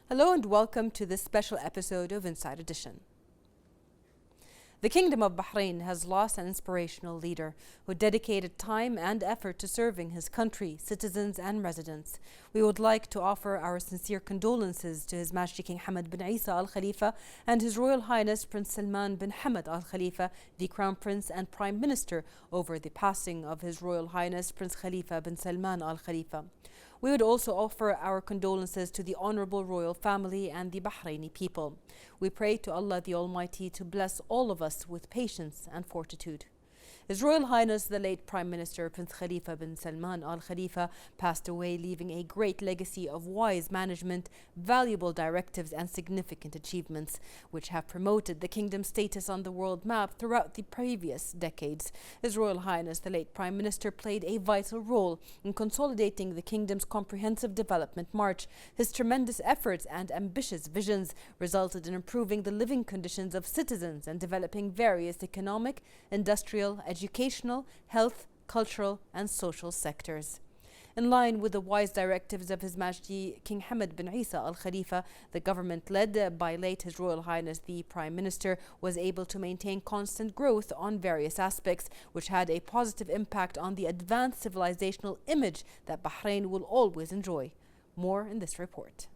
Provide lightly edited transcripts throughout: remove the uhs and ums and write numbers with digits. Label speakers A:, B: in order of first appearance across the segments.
A: Hello and welcome to this special episode of Inside Edition. The Kingdom of Bahrain has lost an inspirational leader who dedicated time and effort to serving his country, citizens and residents. We would like to offer our sincere condolences to His Majesty King Hamad bin Isa Al Khalifa and His Royal Highness Prince Salman bin Hamad Al Khalifa, the Crown Prince and Prime Minister, over the passing of His Royal Highness Prince Khalifa bin Salman Al Khalifa. We would also offer our condolences to the Honorable Royal Family and the Bahraini people. We pray to Allah the Almighty to bless all of us with patience and fortitude. His Royal Highness the late Prime Minister Prince Khalifa bin Salman Al Khalifa passed away, leaving a great legacy of wise management, valuable directives and significant achievements, which have promoted the kingdom's status on the world map throughout the previous decades. His Royal Highness the late Prime Minister played a vital role in consolidating the kingdom's comprehensive development march. His tremendous efforts and ambitious visions resulted in improving the living conditions of citizens and developing various economic, industrial, educational, health, cultural and social sectors. In line with the wise directives of His Majesty King Hamad bin Isa Al Khalifa, the government led by late His Royal Highness the Prime Minister was able to maintain constant growth on various aspects, which had a positive impact on the advanced civilizational image that Bahrain will always enjoy. More in this report.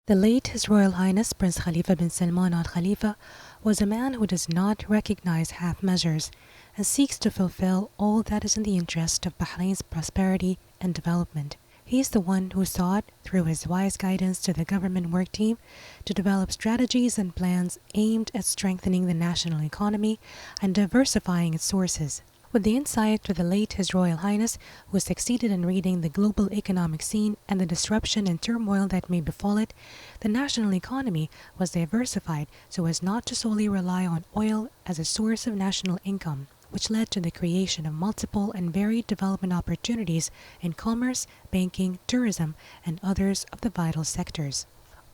B: The late His Royal Highness Prince Khalifa bin Salman Al Khalifa was a man who does not recognize half measures and seeks to fulfill all that is in the interest of Bahrain's prosperity and development. He is the one who sought, through his wise guidance to the government work team, to develop strategies and plans aimed at strengthening the national economy and diversifying its sources. With the insight of the late His Royal Highness, who succeeded in reading the global economic scene and the disruption and turmoil that may befall it, the national economy was diversified so as not to solely rely on oil as a source of national income, which led to the creation of multiple and varied development opportunities in commerce, banking, tourism, and others of the vital sectors.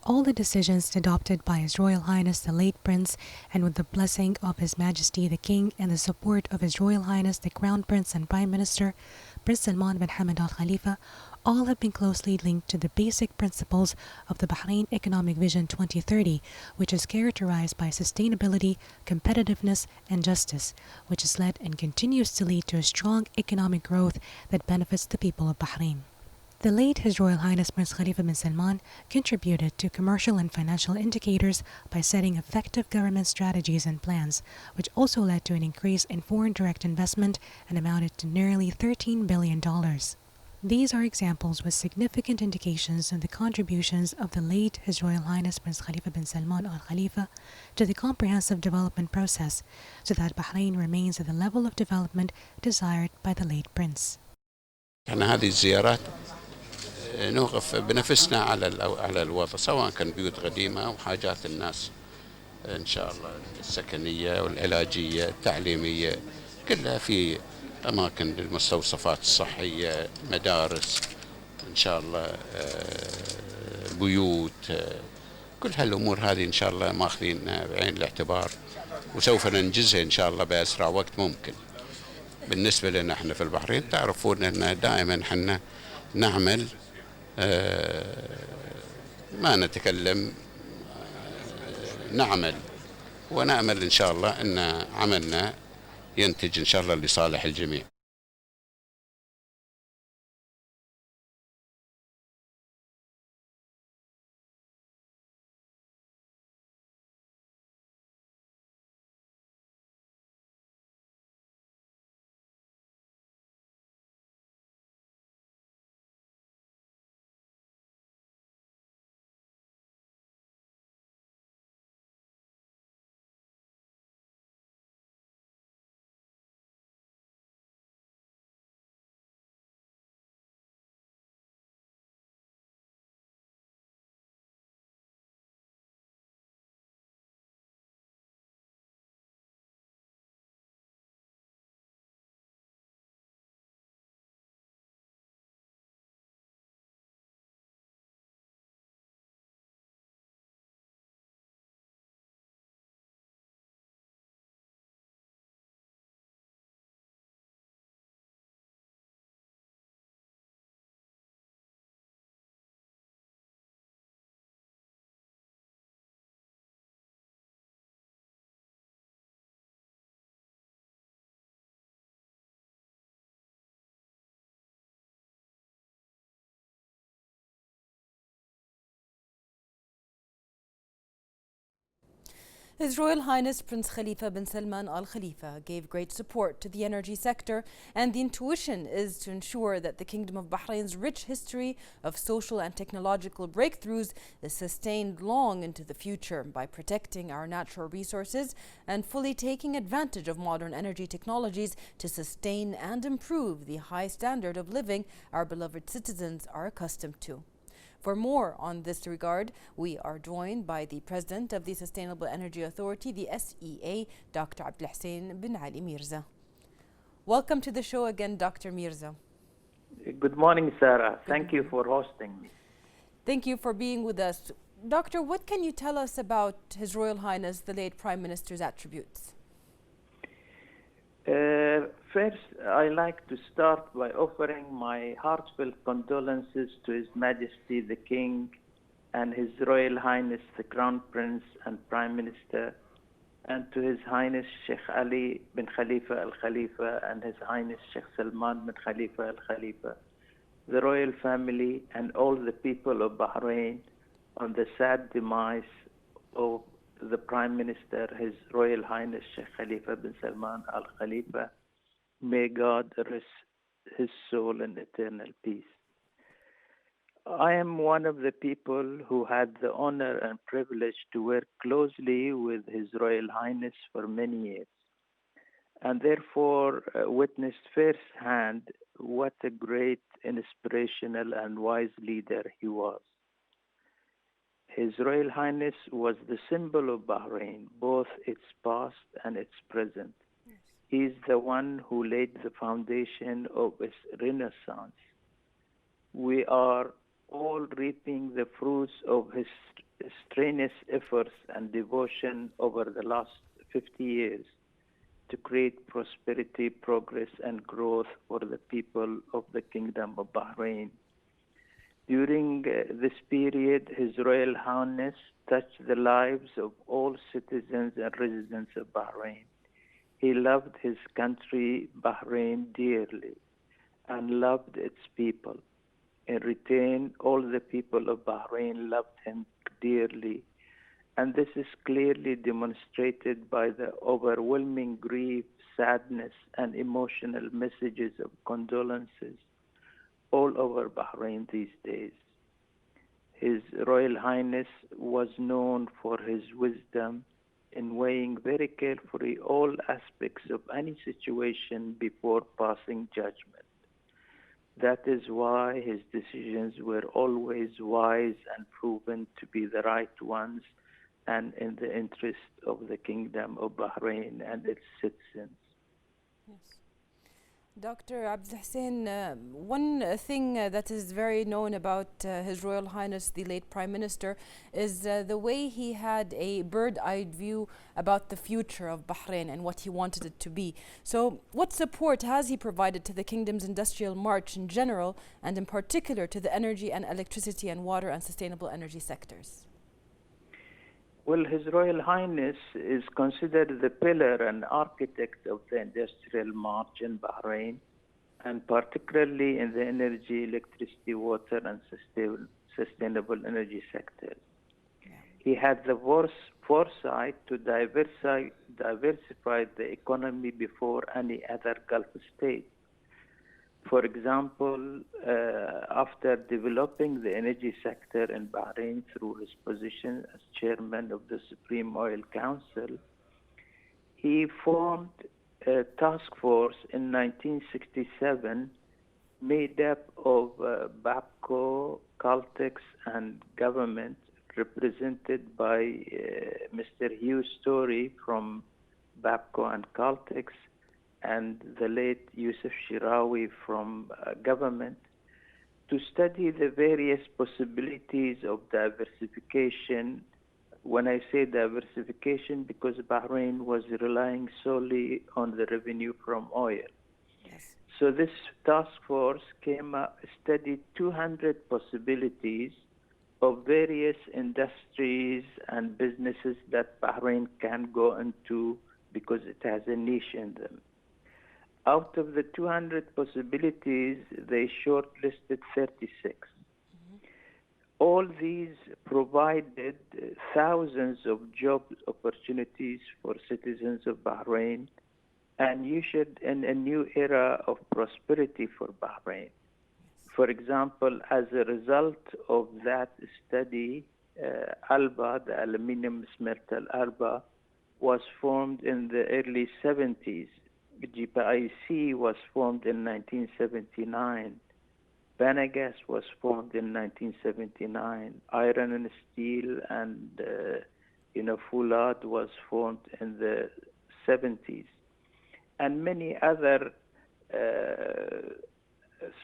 B: All the decisions adopted by His Royal Highness the late Prince, and with the blessing of His Majesty the King and the support of His Royal Highness the Crown Prince and Prime Minister, Prince Salman bin Hamad Al Khalifa, all have been closely linked to the basic principles of the Bahrain Economic Vision 2030, which is characterized by sustainability, competitiveness, and justice, which has led and continues to lead to a strong economic growth that benefits the people of Bahrain. The late His Royal Highness Prince Khalifa bin Salman contributed to commercial and financial indicators by setting effective government strategies and plans, which also led to an increase in foreign direct investment and amounted to nearly $13 billion. These are examples with significant indications of the contributions of the late His Royal Highness Prince Khalifa bin Salman Al Khalifa to the comprehensive development process, so that Bahrain remains at the level of development desired by the late Prince.
C: هذه الزيارات نوقف بنفسنا على الوضع، سواء كان بيوت قديمة أو حاجات الناس إن شاء الله السكنية والعلاجية التعليمية، كلها في أماكن المستوصفات الصحية، مدارس إن شاء الله، بيوت، كل هالأمور هذه إن شاء الله ماخذينها بعين الاعتبار وسوف ننجزها إن شاء الله بأسرع وقت ممكن. بالنسبة لنا احنا في البحرين تعرفون أن دائما احنا نعمل، ما نتكلم، نعمل ونأمل إن شاء الله أن عملنا ينتج إن شاء الله لصالح الجميع.
A: His Royal Highness Prince Khalifa bin Salman Al Khalifa gave great support to the energy sector, and the intuition is to ensure that the Kingdom of Bahrain's rich history of social and technological breakthroughs is sustained long into the future by protecting our natural resources and fully taking advantage of modern energy technologies to sustain and improve the high standard of living our beloved citizens are accustomed to. For more on this regard, we are joined by the President of the Sustainable Energy Authority, the SEA, Dr. Abdullah bin Ali Mirza. Welcome to the show again, Dr. Mirza.
D: Good morning, Sarah. Thank you for hosting me.
A: Thank you for being with us. Doctor, what can you tell us about His Royal Highness, the late Prime Minister's attributes?
D: First, I like to start by offering my heartfelt condolences to His Majesty the King and His Royal Highness the Crown Prince and Prime Minister, and to His Highness Sheikh Ali bin Khalifa Al Khalifa and His Highness Sheikh Salman bin Khalifa Al Khalifa, the royal family and all the people of Bahrain on the sad demise of the Prime Minister, His Royal Highness Sheikh Khalifa bin Salman Al Khalifa. May God rest his soul in eternal peace. I am one of the people who had the honor and privilege to work closely with His Royal Highness for many years, and therefore witnessed firsthand what a great, inspirational, and wise leader he was. His Royal Highness was the symbol of Bahrain, both its past and its present. Yes. He is the one who laid the foundation of its renaissance. We are all reaping the fruits of his strenuous efforts and devotion over the last 50 years to create prosperity, progress, and growth for the people of the Kingdom of Bahrain. During this period, His Royal Highness touched the lives of all citizens and residents of Bahrain. He loved his country, Bahrain, dearly and loved its people. In return, all the people of Bahrain loved him dearly, and this is clearly demonstrated by the overwhelming grief, sadness, and emotional messages of condolences all over Bahrain these days. His Royal Highness was known for his wisdom in weighing very carefully all aspects of any situation before passing judgment. That is why his decisions were always wise and proven to be the right ones and in the interest of the Kingdom of Bahrain and its citizens.
A: Yes. Dr. Abdullah, one thing that is very known about His Royal Highness, the late Prime Minister, is the way he had a bird-eyed view about the future of Bahrain and what he wanted it to be. So what support has he provided to the kingdom's industrial march in general, and in particular to the energy and electricity and water and sustainable energy sectors?
D: Well, His Royal Highness is considered the pillar and architect of the industrial march in Bahrain, and particularly in the energy, electricity, water, and sustainable energy sectors. Yeah. He had the foresight to diversify the economy before any other Gulf state. For example, after developing the energy sector in Bahrain through his position as chairman of the Supreme Oil Council, he formed a task force in 1967 made up of BAPCO, Caltex, and government, represented by Mr. Hugh Story from BAPCO and Caltex, and the late Yusuf Shirawi from government, to study the various possibilities of diversification. When I say diversification, because Bahrain was relying solely on the revenue from oil. Yes. So this task force came up, studied 200 possibilities of various industries and businesses that Bahrain can go into because it has a niche in them. Out of the 200 possibilities, they shortlisted 36. Mm-hmm. All these provided thousands of job opportunities for citizens of Bahrain and ushered in a new era of prosperity for Bahrain. For example, as a result of that study, Alba, the aluminum smelter Alba, was formed in the early 70s. GPIC was formed in 1979. Banagas was formed in 1979. Iron and steel and Foulad was formed in the 70s. And many other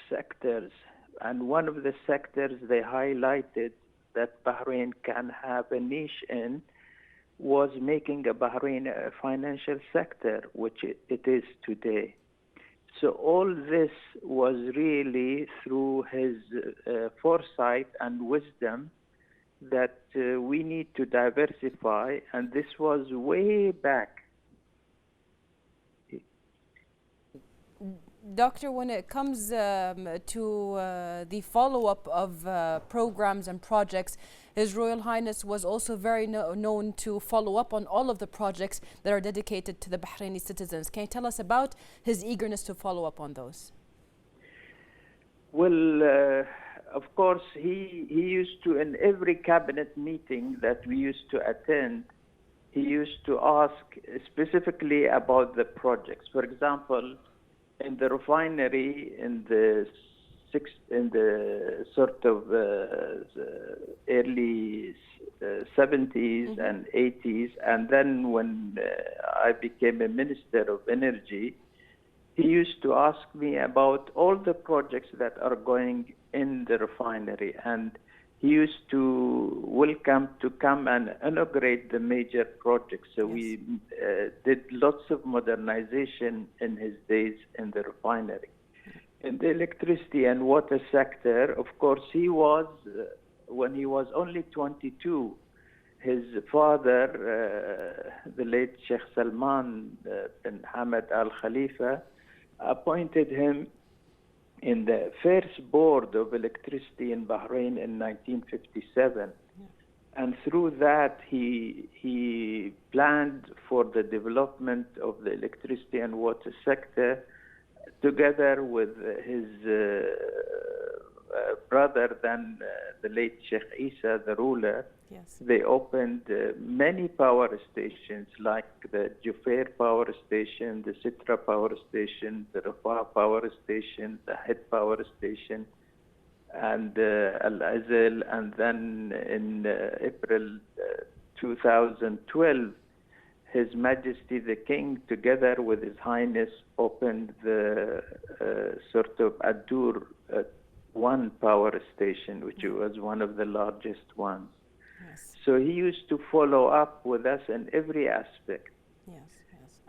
D: sectors. And one of the sectors they highlighted that Bahrain can have a niche in was making a Bahrain a financial sector, which it is today. So all this was really through his foresight and wisdom that we need to diversify, and this was way back.
A: Doctor, when it comes to the follow-up of programs and projects, His Royal Highness was also very known to follow up on all of the projects that are dedicated to the Bahraini citizens. Can you tell us about his eagerness to follow up on those?
D: Well, of course, he used to, in every cabinet meeting that we used to attend, he used to ask specifically about the projects. For example, in the refinery in the sort of early 70s and 80s, and then when I became a Minister of Energy, he used to ask me about all the projects that are going in the refinery, and he used to welcome to come and inaugurate the major projects. So we did lots of modernization in his days in the refinery. In the electricity and water sector, of course, he was, when he was only 22, his father, the late Sheikh Salman bin Hamad Al-Khalifa, appointed him in the first board of electricity in Bahrain in 1957. And through that, he planned for the development of the electricity and water sector together with his brother, then the late Sheikh Isa, the ruler.
A: Yes.
D: They opened many power stations like the Jufair power station, the Sitra power station, the Rafah power station, the Het power station, and Al-Azal. And then in April 2012, His Majesty the King, together with His Highness, opened the sort of Adur 1 power station, which was one of the largest ones.
A: Yes.
D: So he used to follow up with us in every aspect.
A: Yes,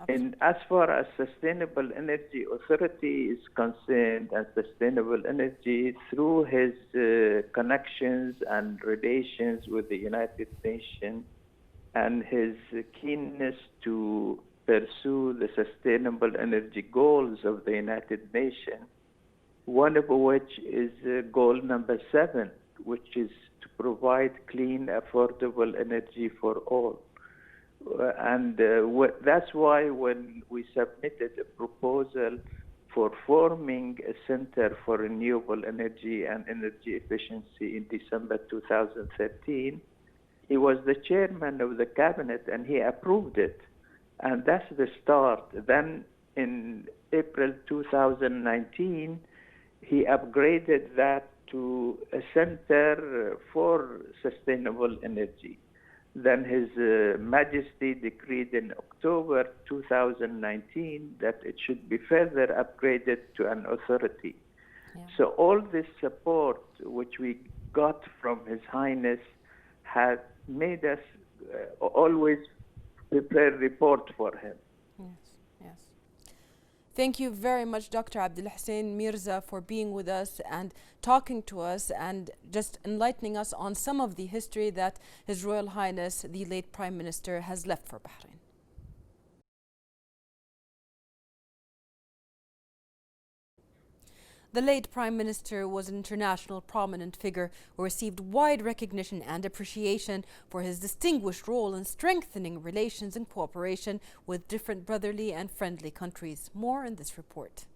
A: absolutely.
D: And as far as Sustainable Energy Authority is concerned, and sustainable energy, through his connections and relations with the United Nations and his keenness to pursue the sustainable energy goals of the United Nations, one of which is goal number 7, which is to provide clean, affordable energy for all. And that's why when we submitted a proposal for forming a Center for Renewable Energy and Energy Efficiency in December 2013, he was the chairman of the cabinet and he approved it. And that's the start. Then in April 2019, he upgraded that to a center for sustainable energy. Then His Majesty decreed in October 2019 that it should be further upgraded to an authority.
A: Yeah.
D: So all this support which we got from His Highness had made us always prepare report for him.
A: Yes. Thank you very much, Dr. Abdullah Hussein Mirza, for being with us and talking to us and just enlightening us on some of the history that His Royal Highness, the late Prime Minister, has left for Bahrain. The late Prime Minister was an international prominent figure who received wide recognition and appreciation for his distinguished role in strengthening relations and cooperation with different brotherly and friendly countries. More in this report.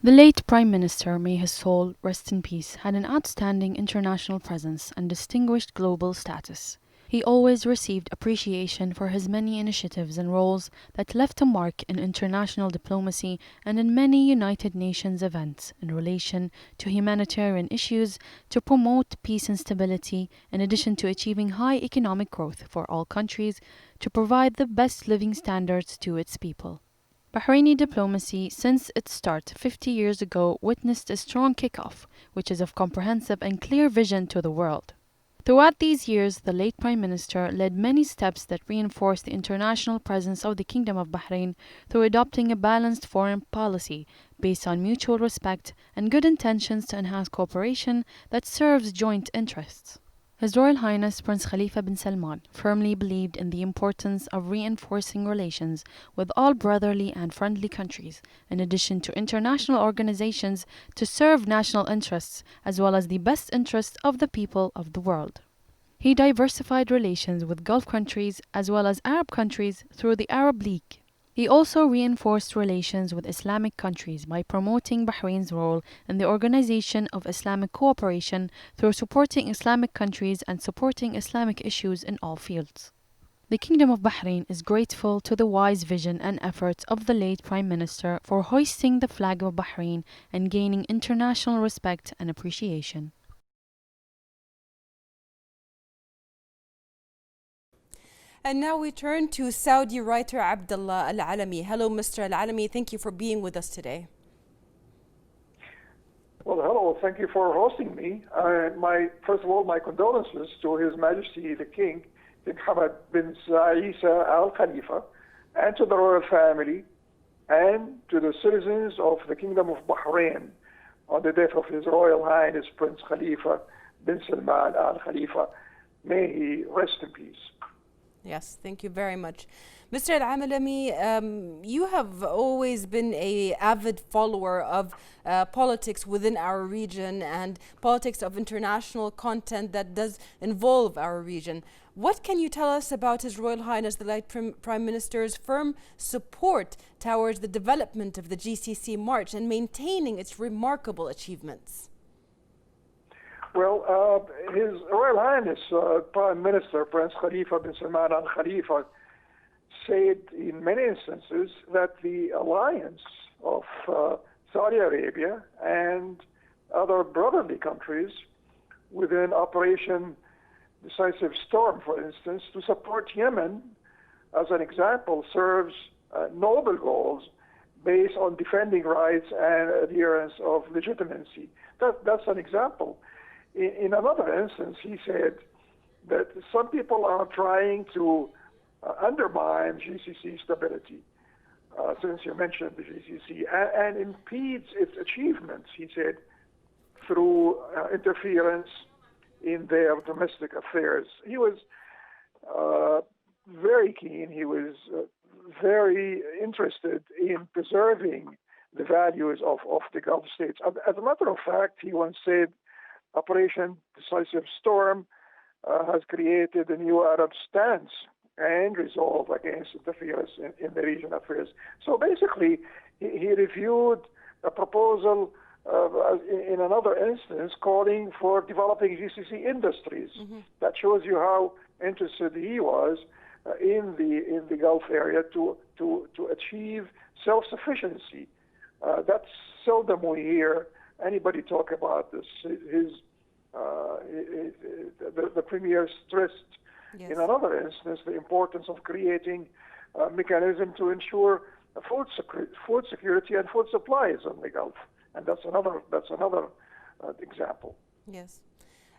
E: The late Prime Minister, may his soul rest in peace, had an outstanding international presence and distinguished global status. He always received appreciation for his many initiatives and roles that left a mark in international diplomacy and in many United Nations events in relation to humanitarian issues to promote peace and stability, in addition to achieving high economic growth for all countries to provide the best living standards to its people. Bahraini diplomacy, since its start 50 years ago, witnessed a strong kickoff, which is of comprehensive and clear vision to the world. Throughout these years, the late Prime Minister led many steps that reinforced the international presence of the Kingdom of Bahrain through adopting a balanced foreign policy based on mutual respect and good intentions to enhance cooperation that serves joint interests. His Royal Highness Prince Khalifa bin Salman firmly believed in the importance of reinforcing relations with all brotherly and friendly countries, in addition to international organizations to serve national interests as well as the best interests of the people of the world. He diversified relations with Gulf countries as well as Arab countries through the Arab League. He also reinforced relations with Islamic countries by promoting Bahrain's role in the Organization of Islamic Cooperation through supporting Islamic countries and supporting Islamic issues in all fields. The Kingdom of Bahrain is grateful to the wise vision and efforts of the late Prime Minister for hoisting the flag of Bahrain and gaining international respect and appreciation.
A: And now we turn to Saudi writer Abdullah Al-Alami. Hello, Mr. Al-Alami. Thank you for being with us today.
F: Well, hello. Thank you for hosting me. First of all, my condolences to His Majesty the King Hamad bin Isa Al-Khalifa, and to the royal family, and to the citizens of the Kingdom of Bahrain on the death of His Royal Highness Prince Khalifa bin Salman Al-Khalifa. May he rest in peace.
A: Yes, thank you very much. Mr. Al-Alami, you have always been an avid follower of politics within our region and politics of international content that does involve our region. What can you tell us about His Royal Highness the late Prime Minister's firm support towards the development of the GCC March and maintaining its remarkable achievements?
F: Well, His Royal Highness Prime Minister Prince Khalifa bin Salman Al Khalifa said in many instances that the alliance of Saudi Arabia and other brotherly countries within Operation Decisive Storm, for instance, to support Yemen, as an example, serves noble goals based on defending rights and adherence of legitimacy. That's an example. In another instance, he said that some people are trying to undermine GCC stability, since you mentioned the GCC, and impedes its achievements, he said, through interference in their domestic affairs. He was very keen, he was very interested in preserving the values of the Gulf states. As a matter of fact, he once said, Operation Decisive Storm has created a new Arab stance and resolve against interference in the regional affairs. So basically, he reviewed a proposal in another instance calling for developing GCC industries. Mm-hmm. That shows you how interested he was in the Gulf area to achieve self-sufficiency. That's seldom we hear anybody talk about this. The Premier stressed, yes, in another instance, the importance of creating a mechanism to ensure food security and food supplies in the Gulf, and that's another example.
A: Yes.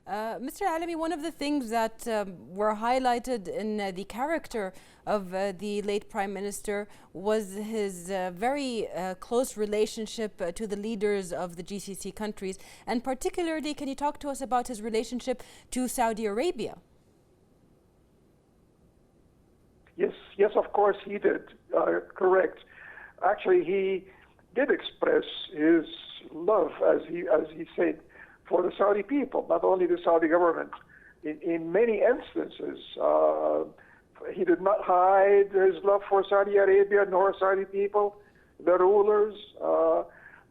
A: Mr. Alami, one of the things that were highlighted in the character of the late Prime Minister was his very close relationship to the leaders of the GCC countries. And particularly, can you talk to us about his relationship to Saudi Arabia? Yes,
F: of course he did. Correct. Actually, he did express his love, as he said, for the Saudi people, not only the Saudi government. In many instances, he did not hide his love for Saudi Arabia nor Saudi people, the rulers.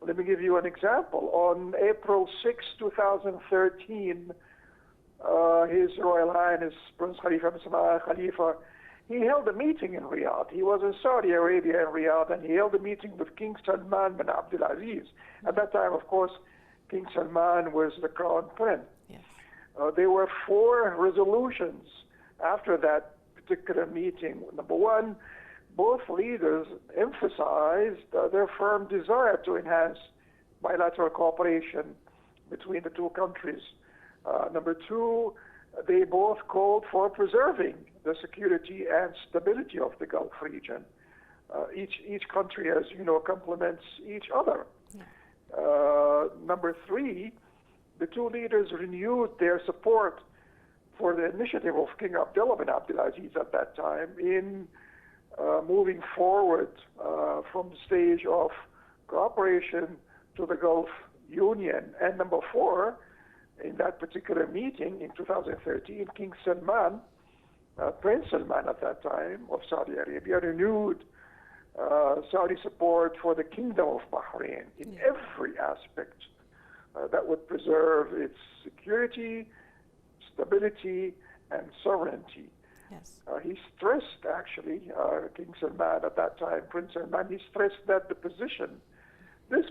F: Let me give you an example. On April 6, 2013, His Royal Highness Prince Khalifa bin Salman Al-Khalifa, he held a meeting in Riyadh. He was in Saudi Arabia in Riyadh, and he held a meeting with King Salman bin Abdulaziz. At that time, of course, King Salman was the crown prince.
A: Yes.
F: There were 4 resolutions after that particular meeting. Number one, both leaders emphasized their firm desire to enhance bilateral cooperation between the two countries. Number two, they both called for preserving the security and stability of the Gulf region. Each country, as you know, complements each other. Yeah. Number three, the two leaders renewed their support for the initiative of King Abdullah bin Abdulaziz at that time in moving forward from the stage of cooperation to the Gulf Union. And number four, in that particular meeting in 2013, King Salman, Prince Salman at that time of Saudi Arabia, renewed Saudi support for the Kingdom of Bahrain in every aspect that would preserve its security, stability, and sovereignty.
A: Yes.
F: He stressed, actually, King Salman at that time, Prince Salman, he stressed that this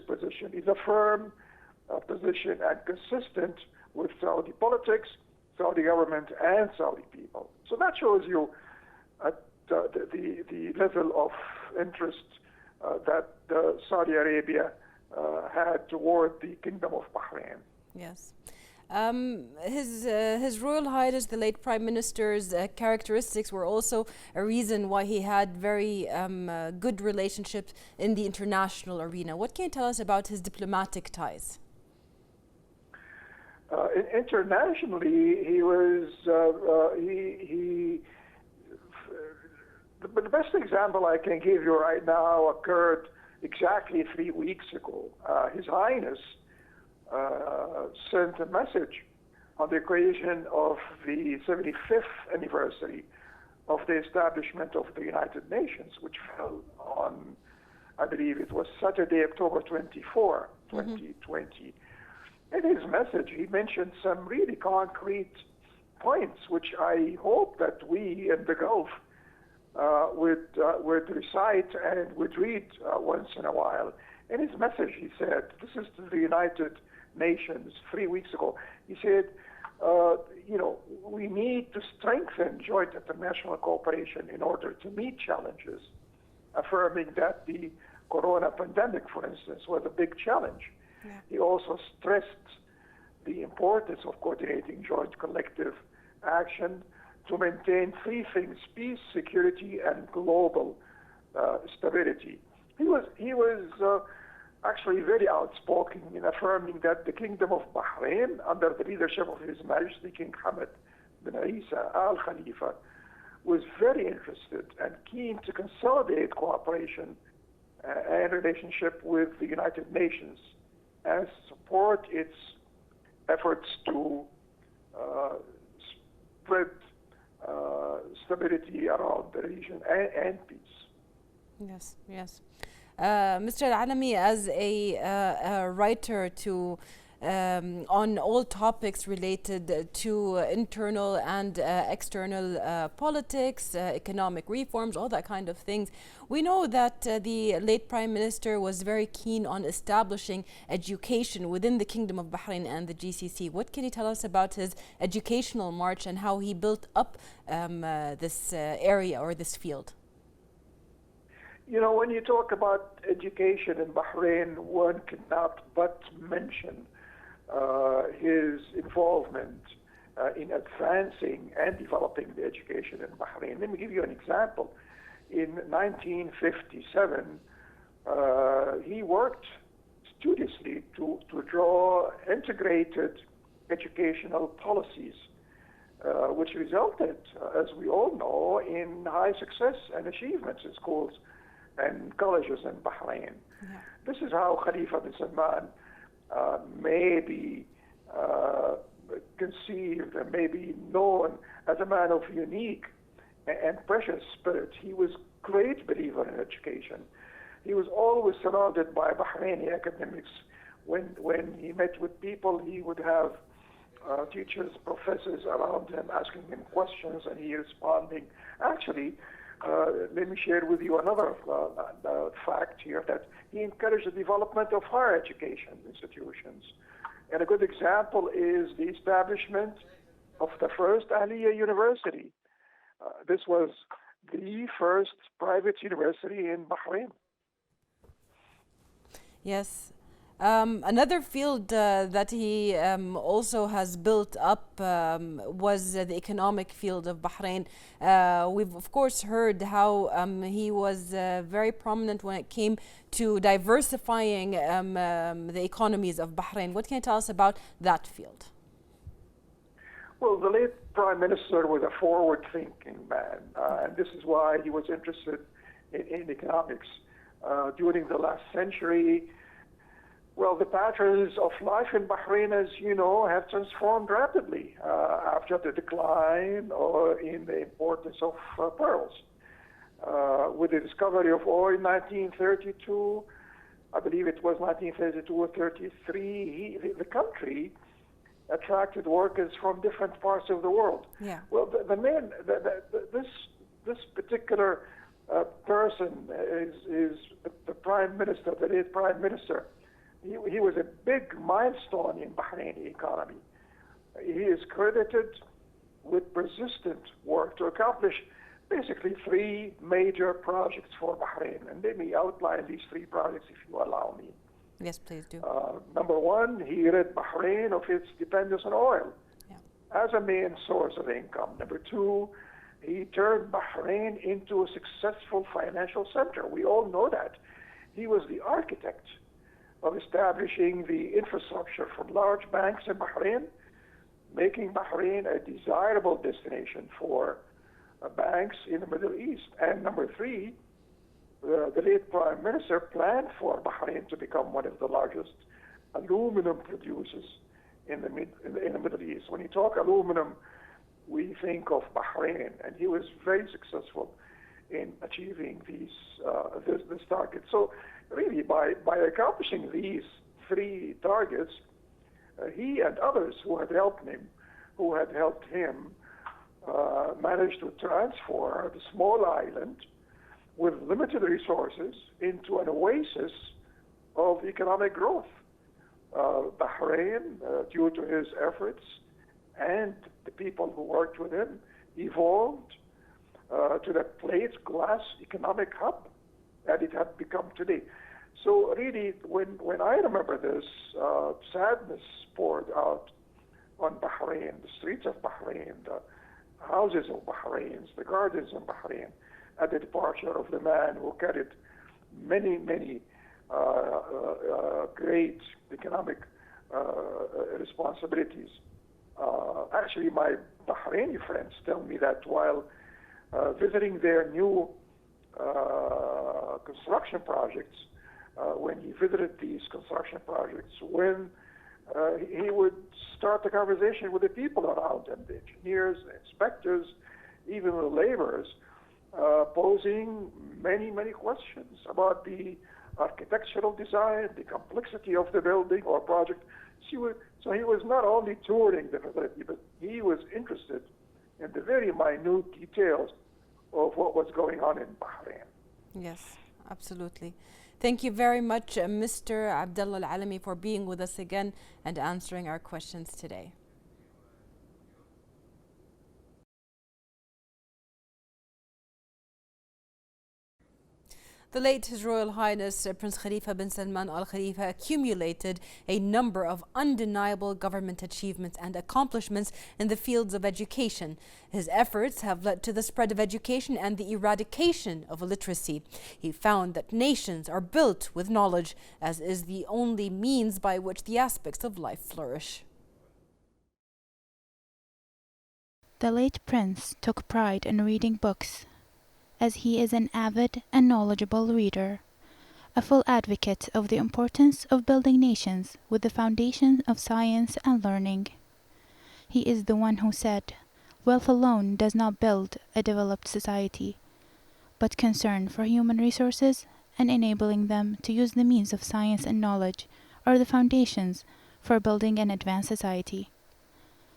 F: position is a firm position and consistent with Saudi politics, Saudi government, and Saudi people. So that shows you the level of interest that Saudi Arabia had toward the Kingdom of Bahrain.
A: Yes. His Royal Highness, the late Prime Minister's characteristics were also a reason why he had very good relationships in the international arena. What can you tell us about his diplomatic ties?
F: Internationally, he was the best example I can give you right now occurred exactly 3 weeks ago. His Highness sent a message on the occasion of the 75th anniversary of the establishment of the United Nations, which fell on, I believe it was Saturday, October 24, 2020. In his message, he mentioned some really concrete points, which I hope that we in the Gulf would recite and would read once in a while. In his message, he said, this is to the United Nations 3 weeks ago, he said, we need to strengthen joint international cooperation in order to meet challenges, affirming that the corona pandemic, for instance, was a big challenge. Yeah. He also stressed the importance of coordinating joint collective action to maintain 3 things: peace, security, and global stability. He was actually very outspoken in affirming that the Kingdom of Bahrain, under the leadership of His Majesty King Hamad bin Isa Al Khalifa, was very interested and keen to consolidate cooperation and relationship with the United Nations and support its efforts to spread stability around the region and peace.
A: Yes, yes. Mr. Al-Alami, as a writer on all topics related to internal and external politics, economic reforms, all that kind of things. We know that the late Prime Minister was very keen on establishing education within the Kingdom of Bahrain and the GCC. What can you tell us about his educational march and how he built up this area or this field?
F: You know, when you talk about education in Bahrain, one cannot but mention his involvement in advancing and developing the education in Bahrain. Let me give you an example. In 1957, he worked studiously to draw integrated educational policies, which resulted, as we all know, in high success and achievements in schools and colleges in Bahrain.
A: Yeah.
F: This is how Khalifa bin Salman may be conceived and may be known as a man of unique and precious spirit. He was a great believer in education. He was always surrounded by Bahraini academics. When he met with people, he would have teachers, professors around him asking him questions and he responding. Actually, let me share with you another fact here, that he encouraged the development of higher education institutions. And a good example is the establishment of the first Aliyah University. This was the first private university in Bahrain.
A: Yes. Another field that he also has built up was the economic field of Bahrain. We've of course heard how he was very prominent when it came to diversifying the economies of Bahrain. What can you tell us about that field?
F: Well, the late Prime Minister was a forward-thinking man, and this is why he was interested in economics. During the last century, well, the patterns of life in Bahrain, as you know, have transformed rapidly after the decline or in the importance of pearls. With the discovery of oil in 1932, I believe it was 1932 or 33, the country attracted workers from different parts of the world.
A: Yeah.
F: Well, this particular person is the Prime Minister, the late Prime Minister. He was a big milestone in Bahraini economy. He is credited with persistent work to accomplish basically three major projects for Bahrain. And let me outline these three projects if you allow me.
A: Yes, please do.
F: Number one, he rid Bahrain of its dependence on oil as a main source of income. Number two, he turned Bahrain into a successful financial center. We all know that. He was the architect of establishing the infrastructure for large banks in Bahrain, making Bahrain a desirable destination for banks in the Middle East. And number three, the late Prime Minister planned for Bahrain to become one of the largest aluminum producers in the Middle East. When you talk aluminum, we think of Bahrain, and he was very successful in achieving this target. So really, by accomplishing these three targets, he and others who had helped him, managed to transform the small island with limited resources into an oasis of economic growth. Bahrain, due to his efforts and the people who worked with him, evolved to the plate glass economic hub that it had become today. So really, when I remember this, sadness poured out on Bahrain, the streets of Bahrain, the houses of Bahrain, the gardens of Bahrain, at the departure of the man who carried many, many great economic responsibilities. Actually, my Bahraini friends tell me that while visiting their new construction projects, when he visited these construction projects, when he would start the conversation with the people around him, the engineers, the inspectors, even the laborers, posing many, many questions about the architectural design, the complexity of the building or project. So he was not only touring the facility, but he was interested in the very minute details of what was going on in Bahrain.
A: Yes, absolutely. Thank you very much, Mr. Abdullah Al-Alami, for being with us again and answering our questions today. The late His Royal Highness Prince Khalifa bin Salman Al Khalifa accumulated a number of undeniable government achievements and accomplishments in the fields of education. His efforts have led to the spread of education and the eradication of illiteracy. He found that nations are built with knowledge, as is the only means by which the aspects of life flourish.
G: The late prince took pride in reading books. as he is an avid and knowledgeable reader, a full advocate of the importance of building nations with the foundation of science and learning. He is the one who said, "Wealth alone does not build a developed society, but concern for human resources and enabling them to use the means of science and knowledge are the foundations for building an advanced society."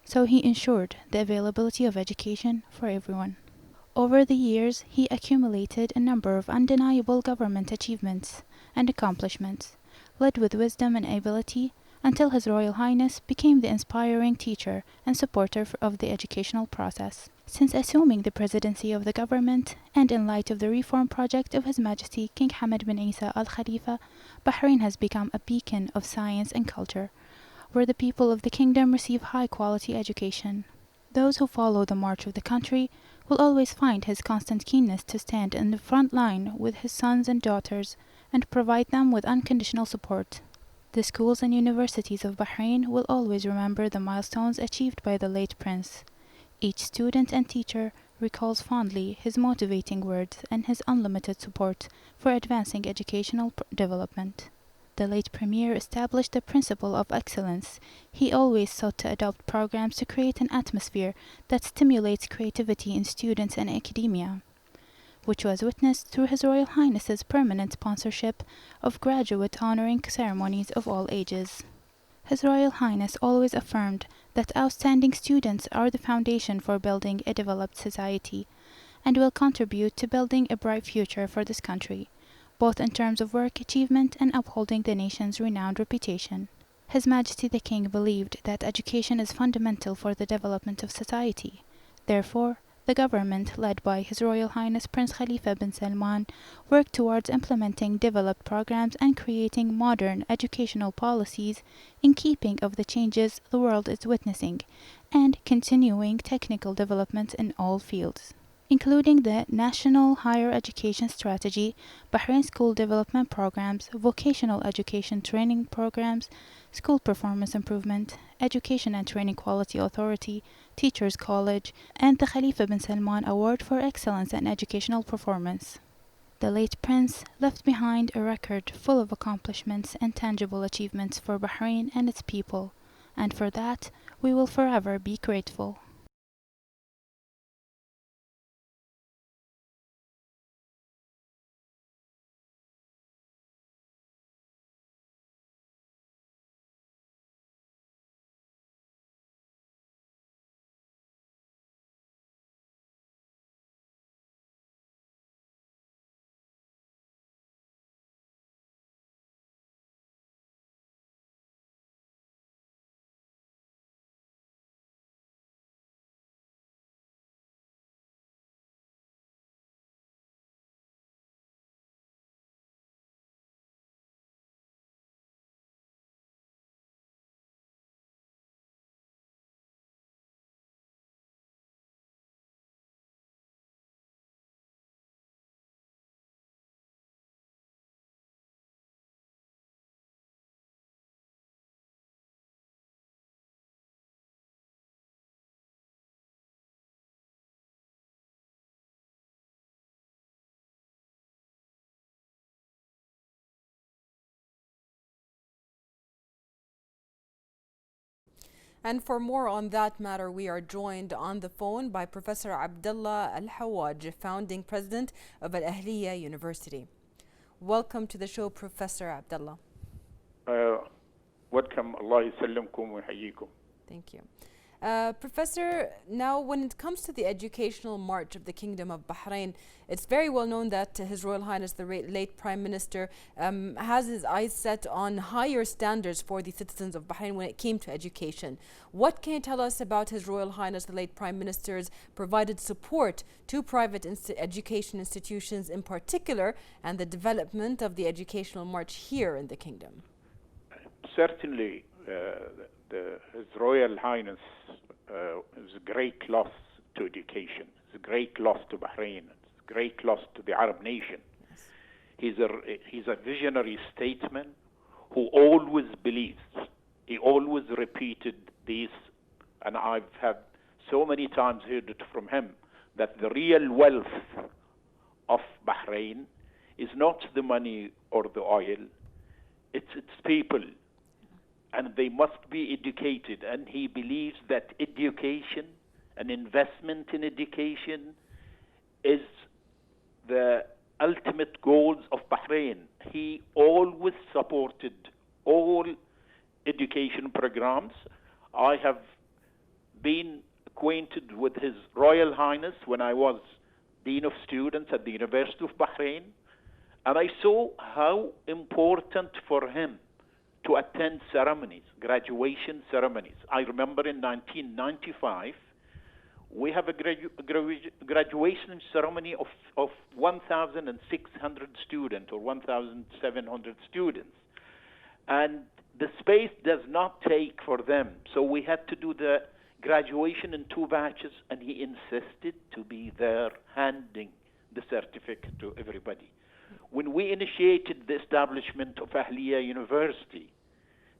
G: So he ensured the availability of education for everyone. Over the years, he accumulated a number of undeniable government achievements and accomplishments, led with wisdom and ability, until His Royal Highness became the inspiring teacher and supporter of the educational process. Since assuming the presidency of the government, and in light of the reform project of His Majesty King Hamad bin Isa Al Khalifa, Bahrain has become a beacon of science and culture, where the people of the kingdom receive high-quality education. Those who follow the march of the country will always find his constant keenness to stand in the front line with his sons and daughters and provide them with unconditional support. The schools and universities of Bahrain will always remember the milestones achieved by the late prince. Each student and teacher recalls fondly his motivating words and his unlimited support for advancing educational development. The late premier established the principle of excellence. He always sought to adopt programs to create an atmosphere that stimulates creativity in students and academia, which was witnessed through His Royal Highness's permanent sponsorship of graduate honoring ceremonies of all ages. His Royal Highness always affirmed that outstanding students are the foundation for building a developed society, and will contribute to building a bright future for this country, both in terms of work achievement and upholding the nation's renowned reputation. His Majesty the King believed that education is fundamental for the development of society. Therefore, the government, led by His Royal Highness Prince Khalifa bin Salman, worked towards implementing developed programs and creating modern educational policies in keeping of the changes the world is witnessing, and continuing technical development in all fields, including the National Higher Education Strategy, Bahrain School Development Programs, Vocational Education Training Programs, School Performance Improvement, Education and Training Quality Authority, Teachers College, and the Khalifa bin Salman Award for Excellence in Educational Performance. The late prince left behind a record full of accomplishments and tangible achievements for Bahrain and its people, and for that we will forever be grateful.
A: And for more on that matter, we are joined on the phone by Professor Abdullah Al-Hawaj, founding president of Al-Ahliya University. Welcome to the show, Professor Abdullah.
H: Welcome. Allah يسلمكم ويحييكم.
A: Thank you. Professor, now when it comes to the educational march of the Kingdom of Bahrain, it's very well known that His Royal Highness, the late Prime Minister, has his eyes set on higher standards for the citizens of Bahrain when it came to education. What can you tell us about His Royal Highness, the late Prime Minister's provided support to private education institutions in particular, and the development of the educational march here in the Kingdom?
H: Certainly, His Royal Highness is a great loss to education. It's a great loss to Bahrain. It's a great loss to the Arab nation. Yes. He's a visionary statesman who always believes. He always repeated this, and I've had so many times heard it from him, that the real wealth of Bahrain is not the money or the oil, it's its people. And they must be educated. And he believes that education, an investment in education, is the ultimate goals of Bahrain. He always supported all education programs. I have been acquainted with His Royal Highness when I was Dean of Students at the University of Bahrain, and I saw how important for him to attend ceremonies, graduation ceremonies. I remember in 1995, we have a graduation ceremony of 1,600 students or 1,700 students. And the space does not take for them. So we had to do the graduation in 2 batches, and he insisted to be there handing the certificate to everybody. When we initiated the establishment of Ahliya University,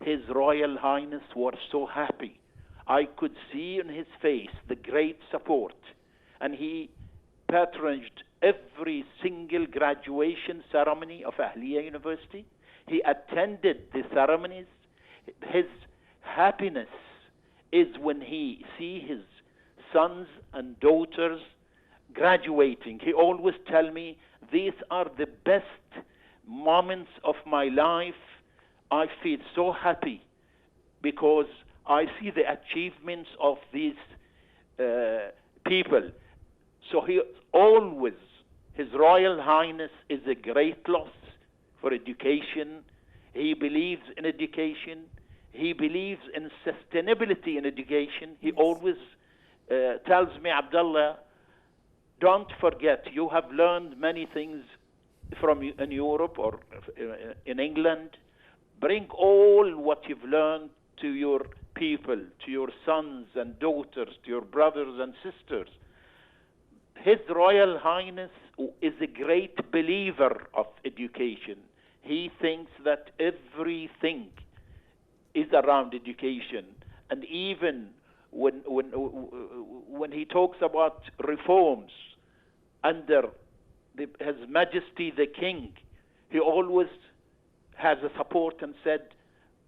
H: His Royal Highness was so happy. I could see in his face the great support, and he patronized every single graduation ceremony of Ahliya University. He attended the ceremonies. His happiness is when he see his sons and daughters graduating. He always tell me, these are the best moments of my life. I feel so happy because I see the achievements of these people. So he always, His Royal Highness is a great loss for education. He believes in education. He believes in sustainability in education. He always tells me, Abdullah, don't forget, you have learned many things in Europe or in England. Bring all what you've learned to your people, to your sons and daughters, to your brothers and sisters. His Royal Highness is a great believer of education. He thinks that everything is around education. And even when he talks about reforms under His Majesty the King, he always has a support and said,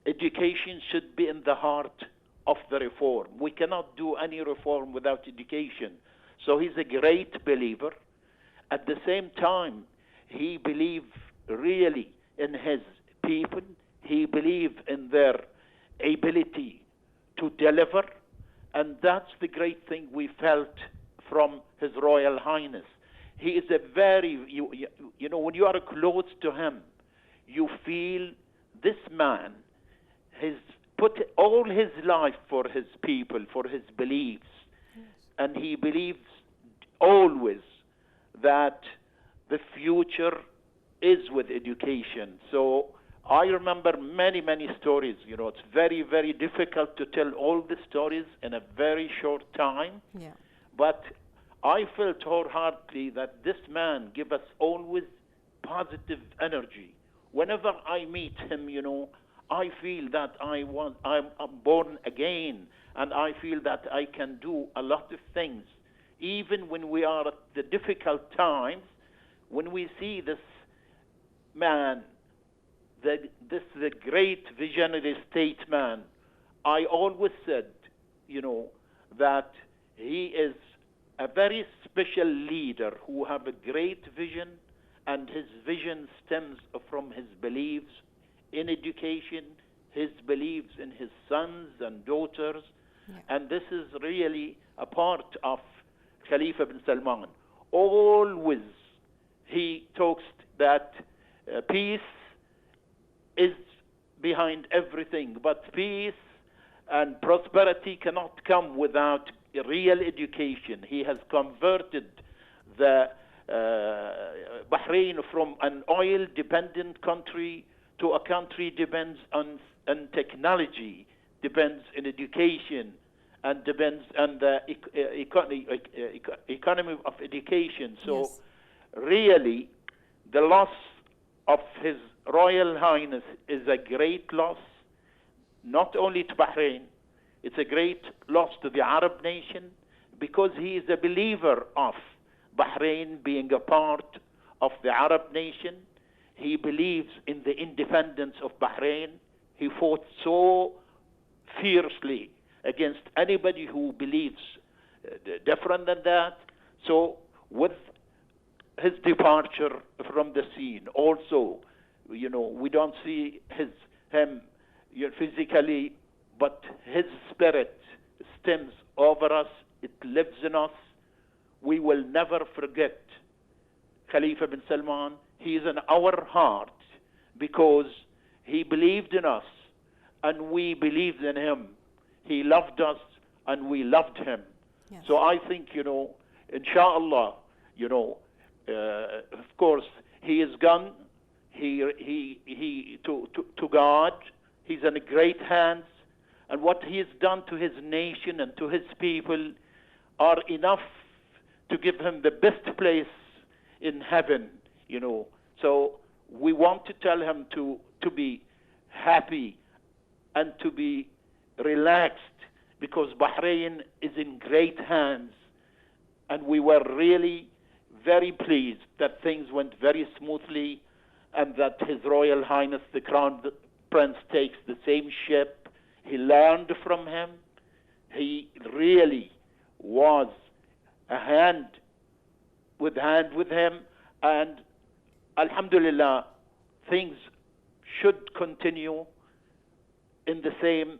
H: education should be in the heart of the reform. We cannot do any reform without education. So he's a great believer. At the same time, he believes really in his people. He believes in their ability to deliver. And that's the great thing we felt from His Royal Highness. He is a very, you know, when you are close to him, you feel this man has put all his life for his people, for his beliefs. Yes. And he believes always that the future is with education. So I remember many, many stories. You know, it's very, very difficult to tell all the stories in a very short time. Yeah. But I felt wholeheartedly that this man gave us always positive energy. Whenever I meet him, you know, I feel that I'm born again, and I feel that I can do a lot of things. Even when we are at the difficult times, when we see this man, the great visionary statesman, I always said, you know, that he is a very special leader who have a great vision, and his vision stems from his beliefs in education, his beliefs in his sons and daughters. Yeah. And this is really a part of Khalifa bin Salman. Always he talks that peace is behind everything, but peace and prosperity cannot come without real education. He has converted the Bahrain from an oil-dependent country to a country depends on technology, depends on education, and depends on the economy of education. So yes. Really, the loss of His Royal Highness is a great loss, not only to Bahrain, it's a great loss to the Arab nation, because he is a believer of Bahrain being a part of the Arab nation. He believes in the independence of Bahrain. He fought so fiercely against anybody who believes different than that. So with his departure from the scene, also, we don't see him physically, but his spirit stems over us. It lives in us. We will never forget Khalifa bin Salman. He is in our heart because he believed in us and we believed in him. He loved us and we loved him.
A: Yes.
H: So I think, inshallah, of course, he is gone. He to God. He's in great hands. And what he has done to his nation and to his people are enough to give him the best place in heaven, So we want to tell him to be happy and to be relaxed, because Bahrain is in great hands. And we were really very pleased that things went very smoothly and that His Royal Highness the Crown Prince takes the same ship. He learned from him. He really was a hand with him, and alhamdulillah, things should continue in the same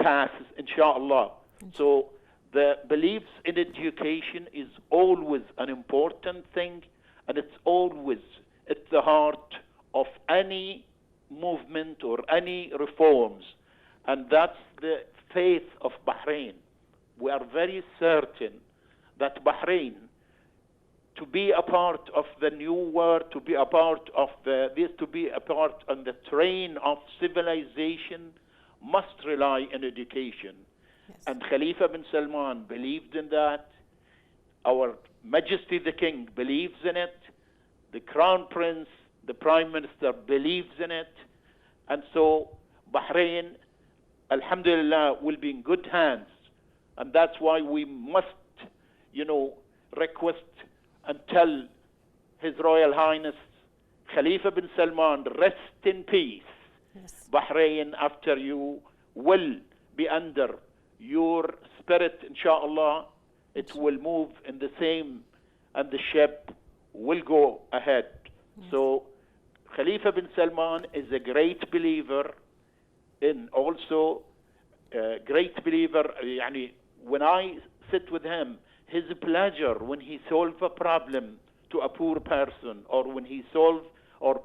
H: path, inshallah. So the beliefs in education is always an important thing, and it's always at the heart of any movement or any reforms, and that's the faith of Bahrain. We are very certain that Bahrain, to be a part of the new world, to be a part of to be a part on the train of civilization, must rely on education.
A: Yes.
H: And Khalifa bin Salman believed in that. Our Majesty the King believes in it. The Crown Prince, the Prime Minister, believes in it. And so Bahrain, alhamdulillah, will be in good hands. And that's why we must, request and tell His Royal Highness Khalifa bin Salman, rest in peace.
A: Yes.
H: Bahrain, after you, will be under your spirit, inshallah. It will move in the same, and the ship will go ahead.
A: Yes.
H: So Khalifa bin Salman is a great believer in also great believer. When I sit with him, his pleasure when he solves a problem to a poor person, or when he solves or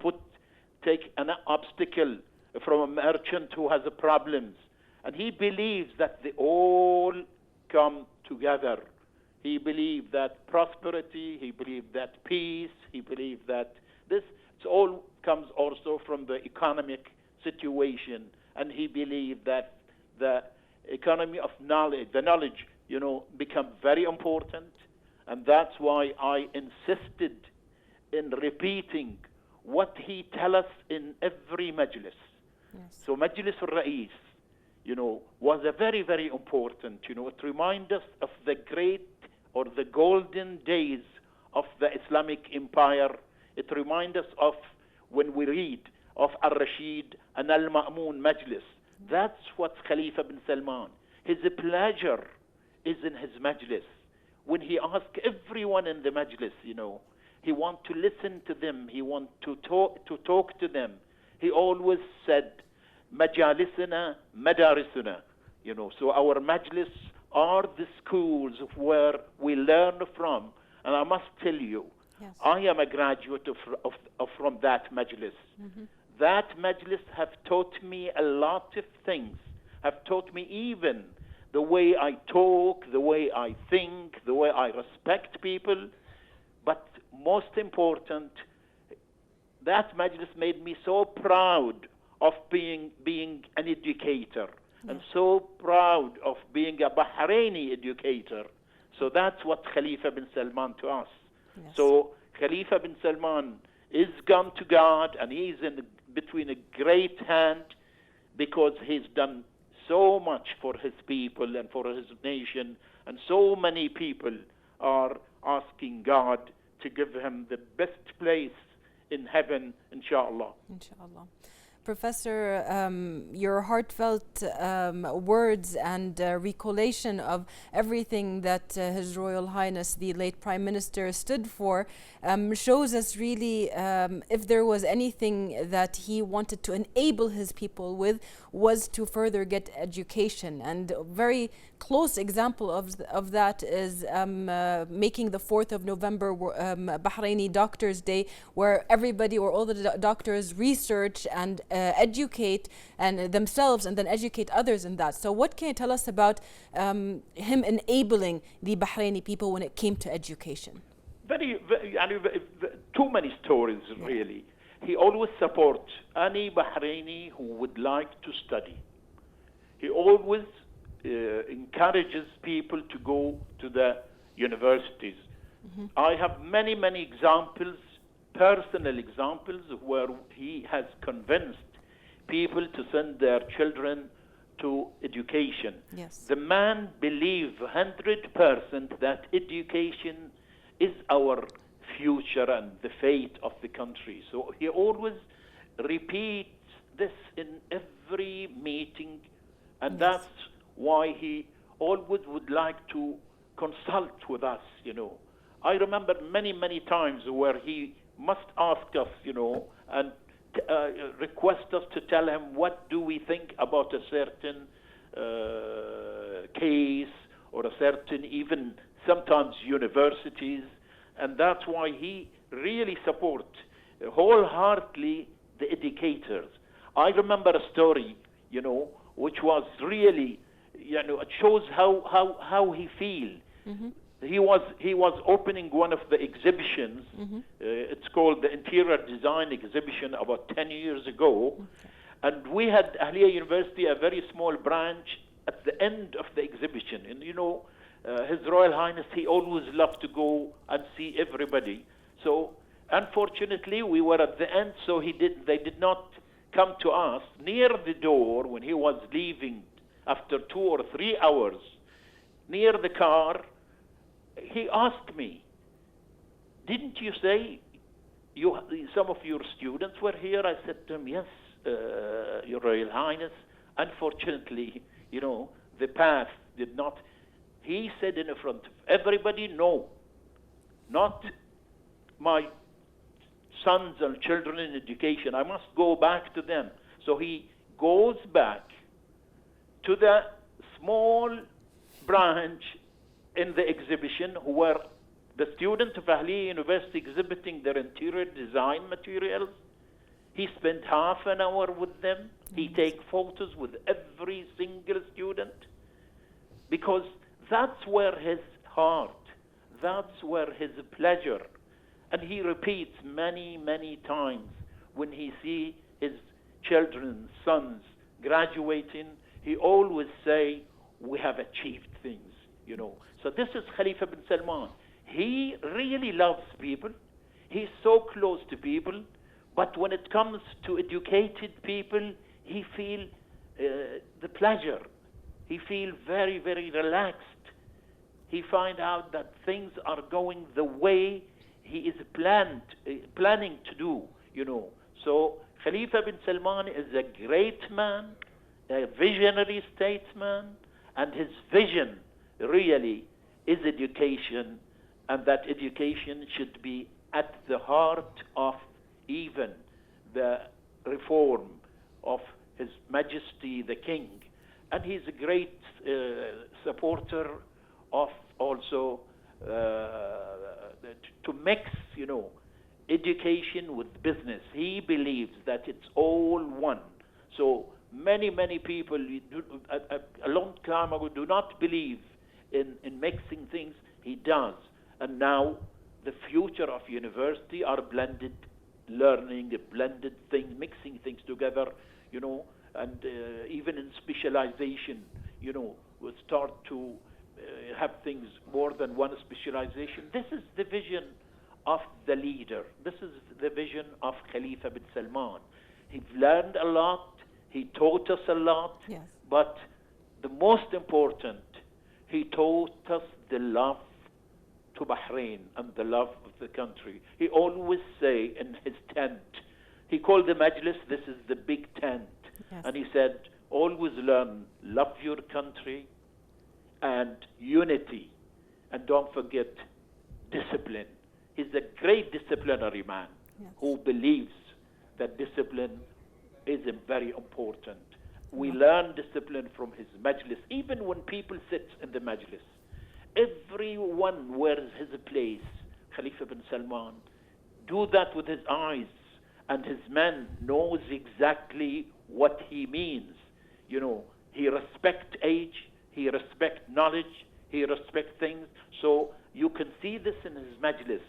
H: take an obstacle from a merchant who has problems, and he believes that they all come together. He believes that prosperity, he believes that peace, he believes that this, it all comes also from the economic situation, and he believes that the economy of knowledge, the knowledge, become very important, and that's why I insisted in repeating what he tells us in every majlis.
A: Yes.
H: So Majlis al-Ra'is, was a very, very important, it reminds us of the great or the golden days of the Islamic Empire. It reminds us of when we read of Al-Rashid and Al-Ma'mun Majlis. That's what Khalifa bin Salman, his pleasure is in his Majlis. When he asks everyone in the Majlis, he wants to listen to them, he wants to talk to them. He always said, Majalisuna, Madarisuna. So our Majlis are the schools where we learn from. And I must tell you,
A: Yes.
H: I am a graduate from that Majlis.
A: Mm-hmm.
H: That Majlis have taught me a lot of things, have taught me even the way I talk, the way I think, the way I respect people. But most important, that Majlis made me so proud of being an educator, and so proud of being a Bahraini educator. So that's what Khalifa bin Salman to us.
A: Yes.
H: So Khalifa bin Salman is gone to God, and he's in between a great hand, because he's done so much for his people and for his nation, and so many people are asking God to give him the best place in heaven, inshallah.
A: Inshallah. Professor, your heartfelt words and recollection of everything that His Royal Highness, the late Prime Minister, stood for shows us really if there was anything that he wanted to enable his people with, was to further get education. And a very close example of that is making the 4th of November Bahraini Doctors' Day, where everybody or all the doctors research and educate and themselves and then educate others in that. So what can you tell us about him enabling the Bahraini people when it came to education?
H: Too many stories, really. He always supports any Bahraini who would like to study. He always encourages people to go to the universities. I have many, many examples, personal examples, where he has convinced people to send their children to education.
A: Yes.
H: The man believed 100% that education is our future and the fate of the country. So he always repeats this in every meeting, and
A: Yes.
H: that's why he always would like to consult with us, I remember many, many times where he must ask us, and request us to tell him what do we think about a certain case or a certain, even sometimes universities. And that's why he really supports wholeheartedly the educators. I remember a story, which was really, it shows how he feels. He was opening one of the exhibitions. It's called the Interior Design Exhibition about 10 years ago. And we had Ahliya University, a very small branch, at the end of the exhibition. And His Royal Highness, he always loved to go and see everybody. So unfortunately, we were at the end, so they did not come to us. Near the door, when he was leaving after 2 or 3 hours, near the car, he asked me, "Didn't you say some of your students were here?" I said to him, "Yes, Your Royal Highness. Unfortunately, the path did not." He said in front of everybody, "No, not my sons and children in education. I must go back to them." So he goes back to the small branch in the exhibition where the students of Ahliya University exhibiting their interior design materials. He spent half an hour with them. He take photos with every single student, because that's where his heart, that's where his pleasure. And he repeats many, many times when he see his children, sons graduating, he always say, "We have achieved things." So this is Khalifa bin Salman. He really loves people. He's so close to people. But when it comes to educated people, he feel the pleasure. He feel very, very relaxed. He find out that things are going the way he is planning to do, So Khalifa bin Salman is a great man, a visionary statesman, and his vision really is education, and that education should be at the heart of even the reform of His Majesty the King. And he's a great supporter of also to mix, education with business. He believes that it's all one. So many, many people a long time ago do not believe in mixing things. He does. And now the future of university are blended learning, blended things, mixing things together, and even in specialization, we'll start to have things more than one specialization. This is the vision of the leader. This is the vision of Khalifa bin Salman. He learned a lot. He taught us a lot.
A: Yes.
H: But the most important, he taught us the love to Bahrain and the love of the country. He always say in his tent, he called the Majlis, this is the big tent.
A: Yes.
H: And he said, always learn, love your country and unity. And don't forget discipline. He's a great disciplinary man, yes, who believes that discipline is very important. We learn discipline from his Majlis. Even when people sit in the Majlis, everyone wears his place. Khalifa bin Salman do that with his eyes, and his man knows exactly what he means. You know, he respects age, he respects knowledge, he respects things. So you can see this in his Majlis.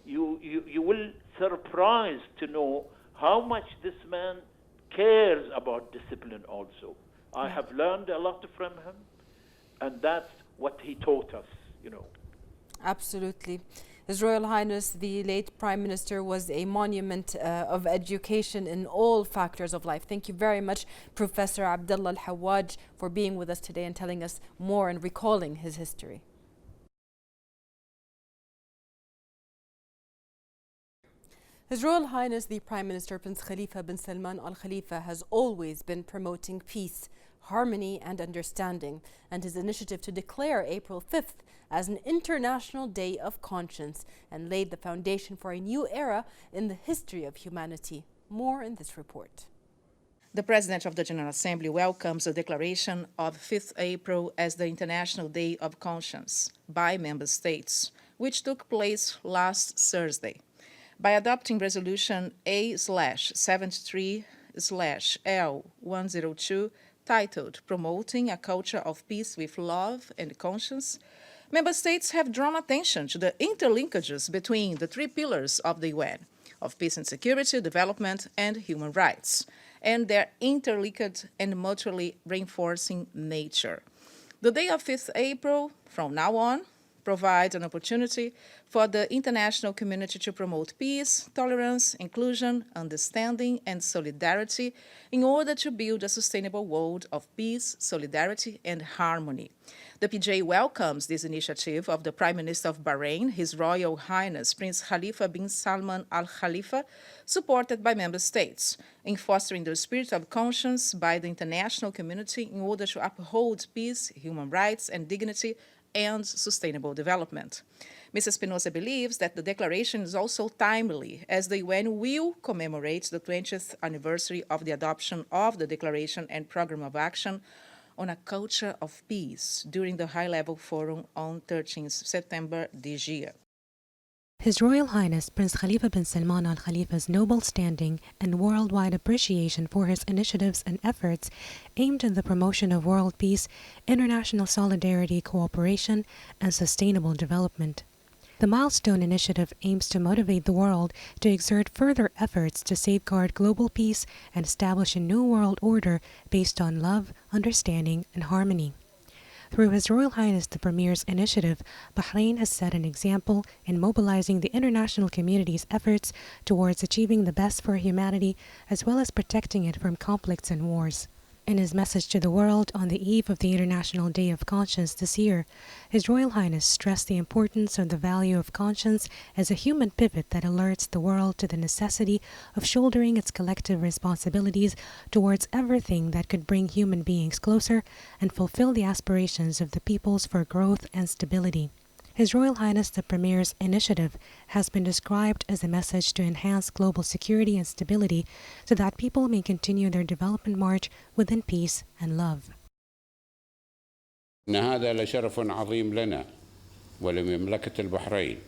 H: You will surprised to know how much this man cares about discipline also. I have learned a lot from him, and that's what he taught us, you know.
A: Absolutely. His Royal Highness, the late Prime Minister, was a monument of education in all factors of life. Thank you very much, Professor Abdullah Al-Hawaj, for being with us today and telling us more and recalling his history. His Royal Highness, the Prime Minister, Prince Khalifa bin Salman Al Khalifa, has always been promoting peace, harmony and understanding, and his initiative to declare April 5th as an International Day of Conscience and laid the foundation for a new era in the history of humanity. More in this report.
I: The President of the General Assembly welcomes the declaration of 5th April as the International Day of Conscience by member states, which took place last Thursday. By adopting Resolution A/73/L102, titled Promoting a Culture of Peace with Love and Conscience, member states have drawn attention to the interlinkages between the three pillars of the UN, of peace and security, development, and human rights, and their interlinked and mutually reinforcing nature. The day of 5th April, from now on, provides an opportunity for the international community to promote peace, tolerance, inclusion, understanding, and solidarity in order to build a sustainable world of peace, solidarity, and harmony. The PJ welcomes this initiative of the Prime Minister of Bahrain, His Royal Highness Prince Khalifa bin Salman Al Khalifa, supported by member states, in fostering the spirit of conscience by the international community in order to uphold peace, human rights, and dignity, and sustainable development. Mrs. Espinosa believes that the declaration is also timely, as the UN will commemorate the 20th anniversary of the adoption of the Declaration and Program of Action on a Culture of Peace during the High-Level Forum on 13th September this year.
B: His Royal Highness Prince Khalifa bin Salman Al Khalifa's noble standing and worldwide appreciation for his initiatives and efforts aimed at the promotion of world peace, international solidarity, cooperation, and sustainable development. The milestone initiative aims to motivate the world to exert further efforts to safeguard global peace and establish a new world order based on love, understanding, and harmony. Through His Royal Highness the Premier's initiative, Bahrain has set an example in mobilizing the international community's efforts towards achieving the best for humanity, as well as protecting it from conflicts and wars. In his message to the world on the eve of the International Day of Conscience this year, His Royal Highness stressed the importance of the value of conscience as a human pivot that alerts the world to the necessity of shouldering its collective responsibilities towards everything that could bring human beings closer and fulfill the aspirations of the peoples for growth and stability. His Royal Highness the Premier's initiative has been described as a message to enhance global security and stability so that people may continue their development march within peace and love.
C: إن هذا لشرف عظيم لنا ولمملكة البحرين.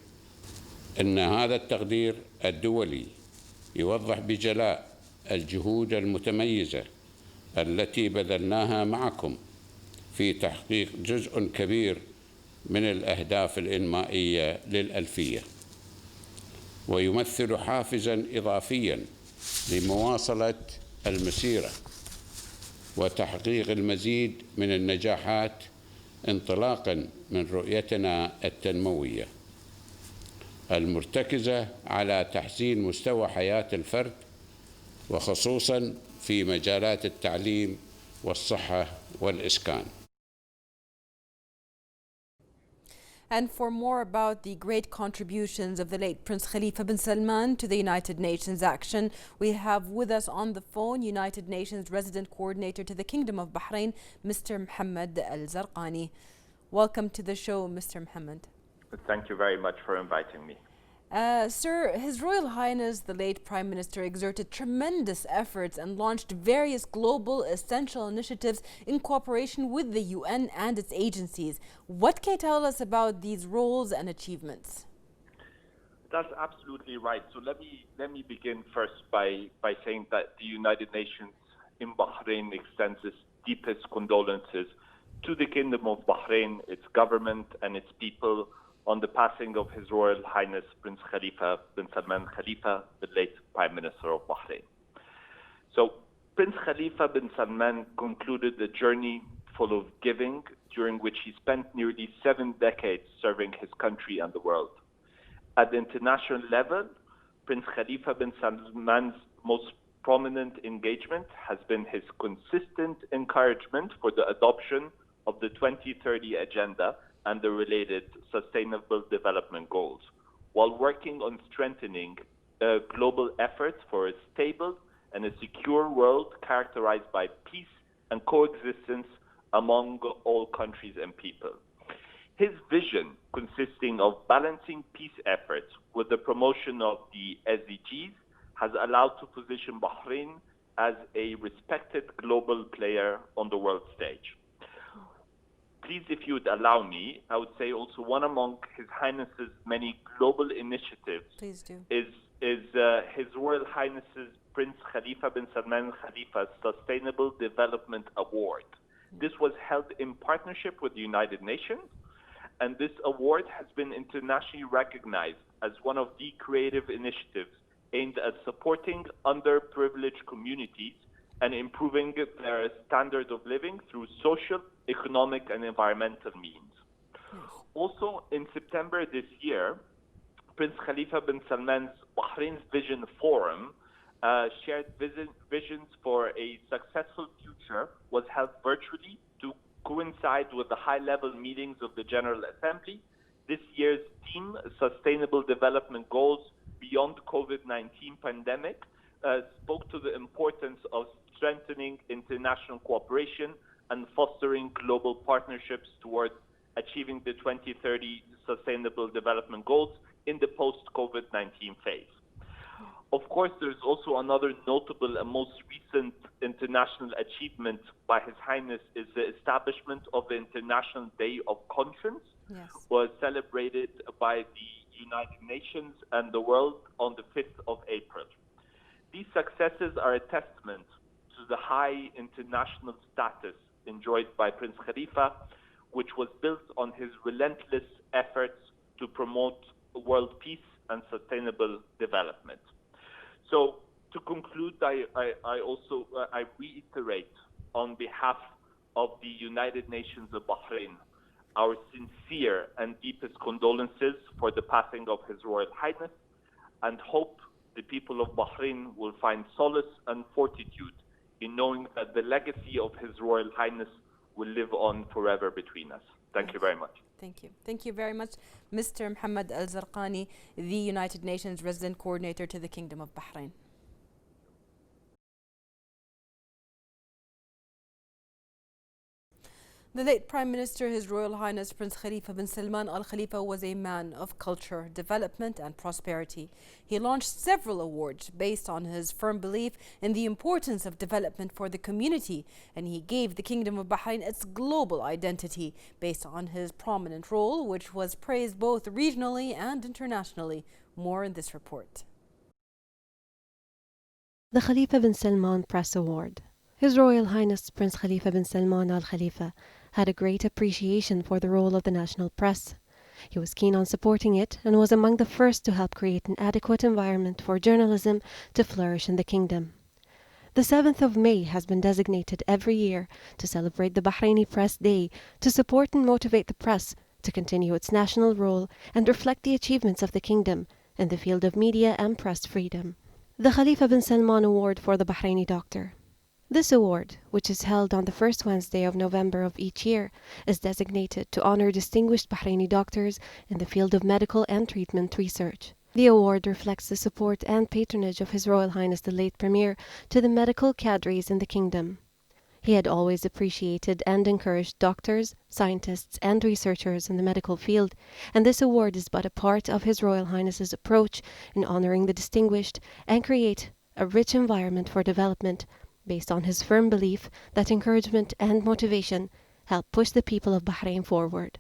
C: إن هذا التقدير الدولي يوضح بجلاء الجهود المتميزة التي بذلناها معكم في تحقيق جزء كبير من الأهداف الإنمائية للألفية، ويمثل حافزاً إضافياً لمواصلة المسيرة وتحقيق المزيد من النجاحات انطلاقاً من رؤيتنا التنموية المرتكزة على تحسين مستوى حياة الفرد، وخصوصاً في مجالات التعليم والصحة والإسكان.
A: And for more about the great contributions of the late Prince Khalifa bin Salman to the United Nations action, we have with us on the phone United Nations Resident Coordinator to the Kingdom of Bahrain, Mr. Mohammed Al-Zarqani. Welcome to the show, Mr. Mohammed.
J: Thank you very much for inviting me.
A: Sir, His Royal Highness, the late Prime Minister, exerted tremendous efforts and launched various global essential initiatives in cooperation with the UN and its agencies. What can you tell us about these roles and achievements?
J: That's absolutely right. So let me begin first by saying that the United Nations in Bahrain extends its deepest condolences to the Kingdom of Bahrain, its government and its people, on the passing of His Royal Highness Prince Khalifa bin Salman Khalifa, the late Prime Minister of Bahrain. So Prince Khalifa bin Salman concluded a journey full of giving, during which he spent nearly 7 decades serving his country and the world. At the international level, Prince Khalifa bin Salman's most prominent engagement has been his consistent encouragement for the adoption of the 2030 Agenda and the related Sustainable Development Goals, while working on strengthening global efforts for a stable and a secure world characterized by peace and coexistence among all countries and people. His vision, consisting of balancing peace efforts with the promotion of the SDGs, has allowed to position Bahrain as a respected global player on the world stage. Please, if you would allow me, I would say also one among His Highness's many global initiatives is His Royal Highness's Prince Khalifa bin Salman Khalifa's Sustainable Development Award. This was held in partnership with the United Nations, and this award has been internationally recognized as one of the creative initiatives aimed at supporting underprivileged communities and improving their standard of living through social, economic, and environmental means. Yes. Also, in September this year, Prince Khalifa bin Salman's Bahrain's Vision Forum shared visions for a successful future was held virtually to coincide with the high-level meetings of the General Assembly. This year's theme, Sustainable Development Goals Beyond COVID-19 Pandemic, spoke to the importance of strengthening international cooperation and fostering global partnerships towards achieving the 2030 Sustainable Development Goals in the post-COVID-19 phase. Of course, there's also another notable and most recent international achievement by His Highness is the establishment of the International Day of Conscience, was celebrated by the United Nations and the world on the 5th of April. These successes are a testament to the high international status enjoyed by Prince Khalifa, which was built on his relentless efforts to promote world peace and sustainable development. So, to conclude, I reiterate on behalf of the United Nations of Bahrain our sincere and deepest condolences for the passing of His Royal Highness, and hope the people of Bahrain will find solace and fortitude in knowing that the legacy of His Royal Highness will live on forever between us. Thank you very much.
A: Thank you. Thank you very much, Mr. Mohammed Al-Zarqani, the United Nations Resident Coordinator to the Kingdom of Bahrain. The late Prime Minister, His Royal Highness Prince Khalifa bin Salman Al Khalifa, was a man of culture, development and prosperity. He launched several awards based on his firm belief in the importance of development for the community, and he gave the Kingdom of Bahrain its global identity based on his prominent role, which was praised both regionally and internationally. More in this report.
B: The Khalifa bin Salman Press Award. His Royal Highness Prince Khalifa bin Salman Al Khalifa had a great appreciation for the role of the national press. He was keen on supporting it and was among the first to help create an adequate environment for journalism to flourish in the kingdom. The 7th of May has been designated every year to celebrate the Bahraini Press Day, to support and motivate the press to continue its national role and reflect the achievements of the kingdom in the field of media and press freedom. The Khalifa bin Salman Award for the Bahraini Doctor.
K: This award, which is held on the first Wednesday of November of each year, is designated to honor distinguished Bahraini doctors in the field of medical and treatment research. The award reflects the support and patronage of His Royal Highness the late Premier to the medical cadres in the kingdom. He had always appreciated and encouraged doctors, scientists, and researchers in the medical field, and this award is but a part of His Royal Highness's approach in honoring the distinguished and create a rich environment for development based on his firm belief that encouragement and motivation help push the people of Bahrain forward.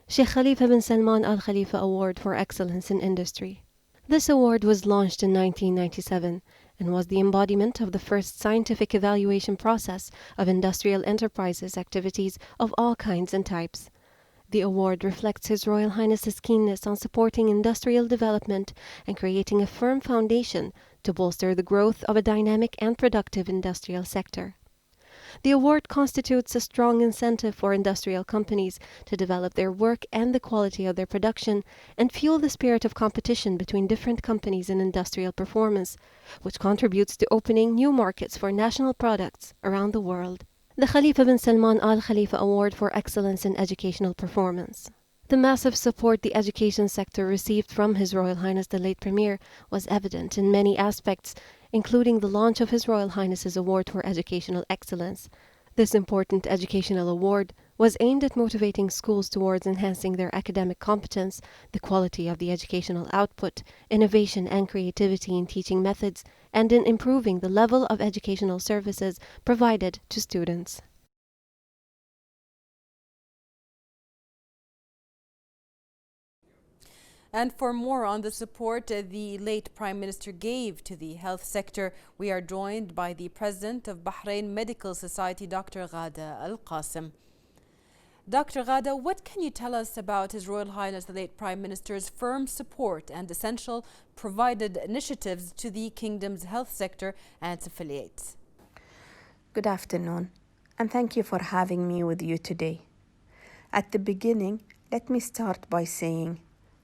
K: Sheikh Khalifa bin Salman Al Khalifa Award for Excellence in Industry. This award was launched in 1997 and was the embodiment of the first scientific evaluation process of industrial enterprises activities of all kinds and types. The award reflects His Royal Highness's keenness on supporting industrial development and creating a firm foundation to bolster the growth of a dynamic and productive industrial sector. The award constitutes a strong incentive for industrial companies to develop their work and the quality of their production and fuel the spirit of competition between different companies in industrial performance, which contributes to opening new markets for national products around the world. The Khalifa bin Salman Al Khalifa Award for Excellence in Educational Performance. The massive support the education sector received from His Royal Highness the late Premier was evident in many aspects, including the launch of His Royal Highness's Award for Educational Excellence. This important educational award was aimed at motivating schools towards enhancing their academic competence, the quality of the educational output, innovation and creativity in teaching methods, and in improving the level of educational services provided to students.
A: And for more on the support the late Prime Minister gave to the health sector, we are joined by the President of Bahrain Medical Society, Dr. Ghada Al-Qasim. Dr. Ghada, what can you tell us about His Royal Highness the late Prime Minister's firm support and essential provided initiatives to the Kingdom's health sector and its affiliates?
L: Good afternoon, and thank you for having me with you today. At the beginning, let me start by saying,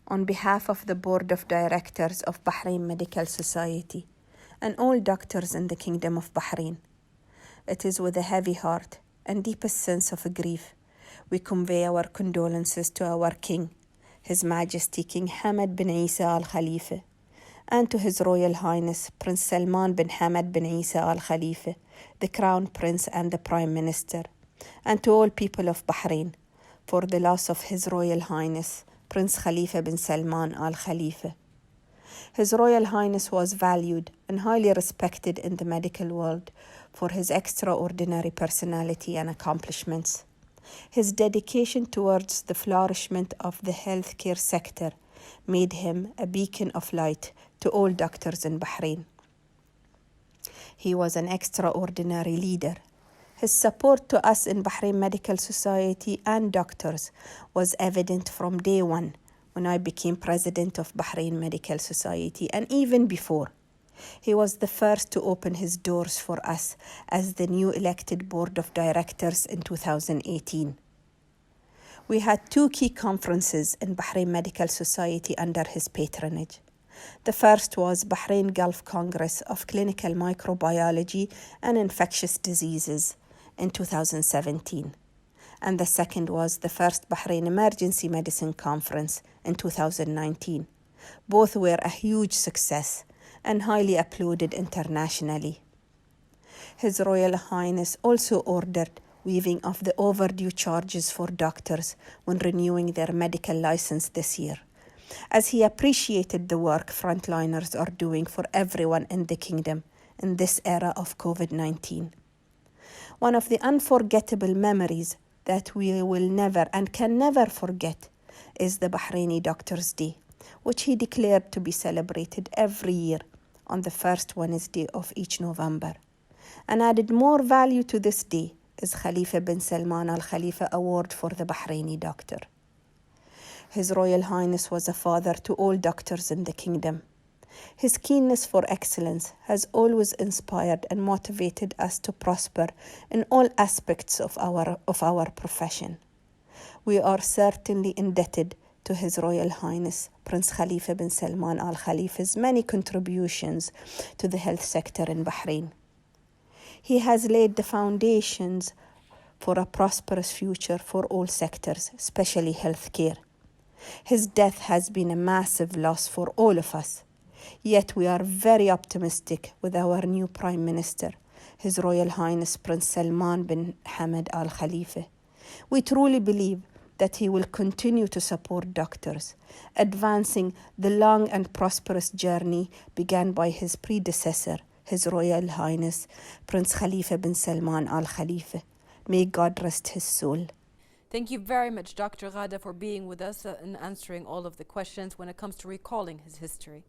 L: on behalf of the Board of Directors of Bahrain Medical Society and all doctors in the Kingdom of Bahrain, it is with a heavy heart and deepest sense of grief we convey our condolences to our King, His Majesty King Hamad bin Isa Al Khalifa, and to His Royal Highness Prince Salman bin Hamad bin Isa Al Khalifa, the Crown Prince and the Prime Minister, and to all people of Bahrain for the loss of His Royal Highness Prince Khalifa bin Salman Al Khalifa. His Royal Highness was valued and highly respected in the medical world for his extraordinary personality and accomplishments. His dedication towards the flourishment of the healthcare sector made him a beacon of light to all doctors in Bahrain. He was an extraordinary leader. His support to us in Bahrain Medical Society and doctors was evident from day one when I became president of Bahrain Medical Society, and even before. He was the first to open his doors for us as the new elected board of directors in 2018. We had 2 key conferences in Bahrain Medical Society under his patronage. The first was Bahrain Gulf Congress of Clinical Microbiology and Infectious Diseases in 2017. And the second was the first Bahrain Emergency Medicine Conference in 2019. Both were a huge success and highly applauded internationally. His Royal Highness also ordered waiving of the overdue charges for doctors when renewing their medical license this year, as he appreciated the work frontliners are doing for everyone in the kingdom in this era of COVID-19. One of the unforgettable memories that we will never and can never forget is the Bahraini Doctors' Day, which he declared to be celebrated every year on the first Wednesday of each November. And added more value to this day is Khalifa bin Salman Al Khalifa Award for the Bahraini doctor. His Royal Highness was a father to all doctors in the kingdom. His keenness for excellence has always inspired and motivated us to prosper in all aspects of our profession. We are certainly indebted to His Royal Highness Prince Khalifa bin Salman Al Khalifa's many contributions to the health sector in Bahrain. He has laid the foundations for a prosperous future for all sectors, especially healthcare. His death has been a massive loss for all of us. Yet we are very optimistic with our new Prime Minister, His Royal Highness Prince Salman bin Hamad Al Khalifa. We truly believe that he will continue to support doctors, advancing the long and prosperous journey began by his predecessor, His Royal Highness Prince Khalifa bin Salman Al Khalifa. May God rest his soul.
A: Thank you very much, Dr. Ghada, for being with us and answering all of the questions when it comes to recalling his history.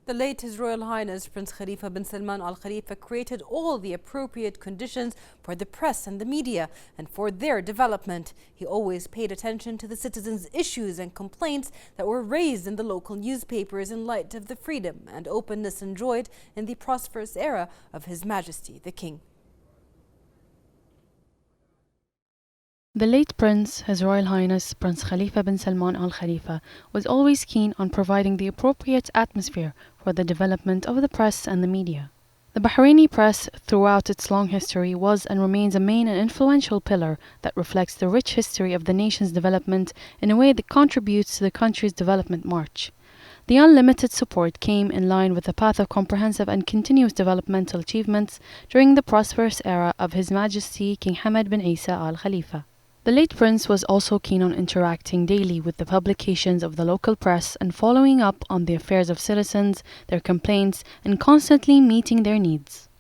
A: The late His Royal Highness Prince Khalifa bin Salman Al Khalifa created all the appropriate conditions for the press and the media and for their development. He always paid attention to the citizens' issues and complaints that were raised in the local newspapers in light of the freedom and openness enjoyed in the prosperous era of His Majesty the King.
E: The late Prince, His Royal Highness Prince Khalifa bin Salman Al Khalifa, was always keen on providing the appropriate atmosphere for the development of the press and the media. The Bahraini press, throughout its long history, was and remains a main and influential pillar that reflects the rich history of the nation's development in a way that contributes to the country's development march. The unlimited support came in line with the path of comprehensive and continuous developmental achievements during the prosperous era of His Majesty King Hamad bin Isa Al Khalifa. The late Prince was also keen on interacting daily with the publications of the local press and following up on the affairs of citizens, their complaints, and constantly meeting their needs.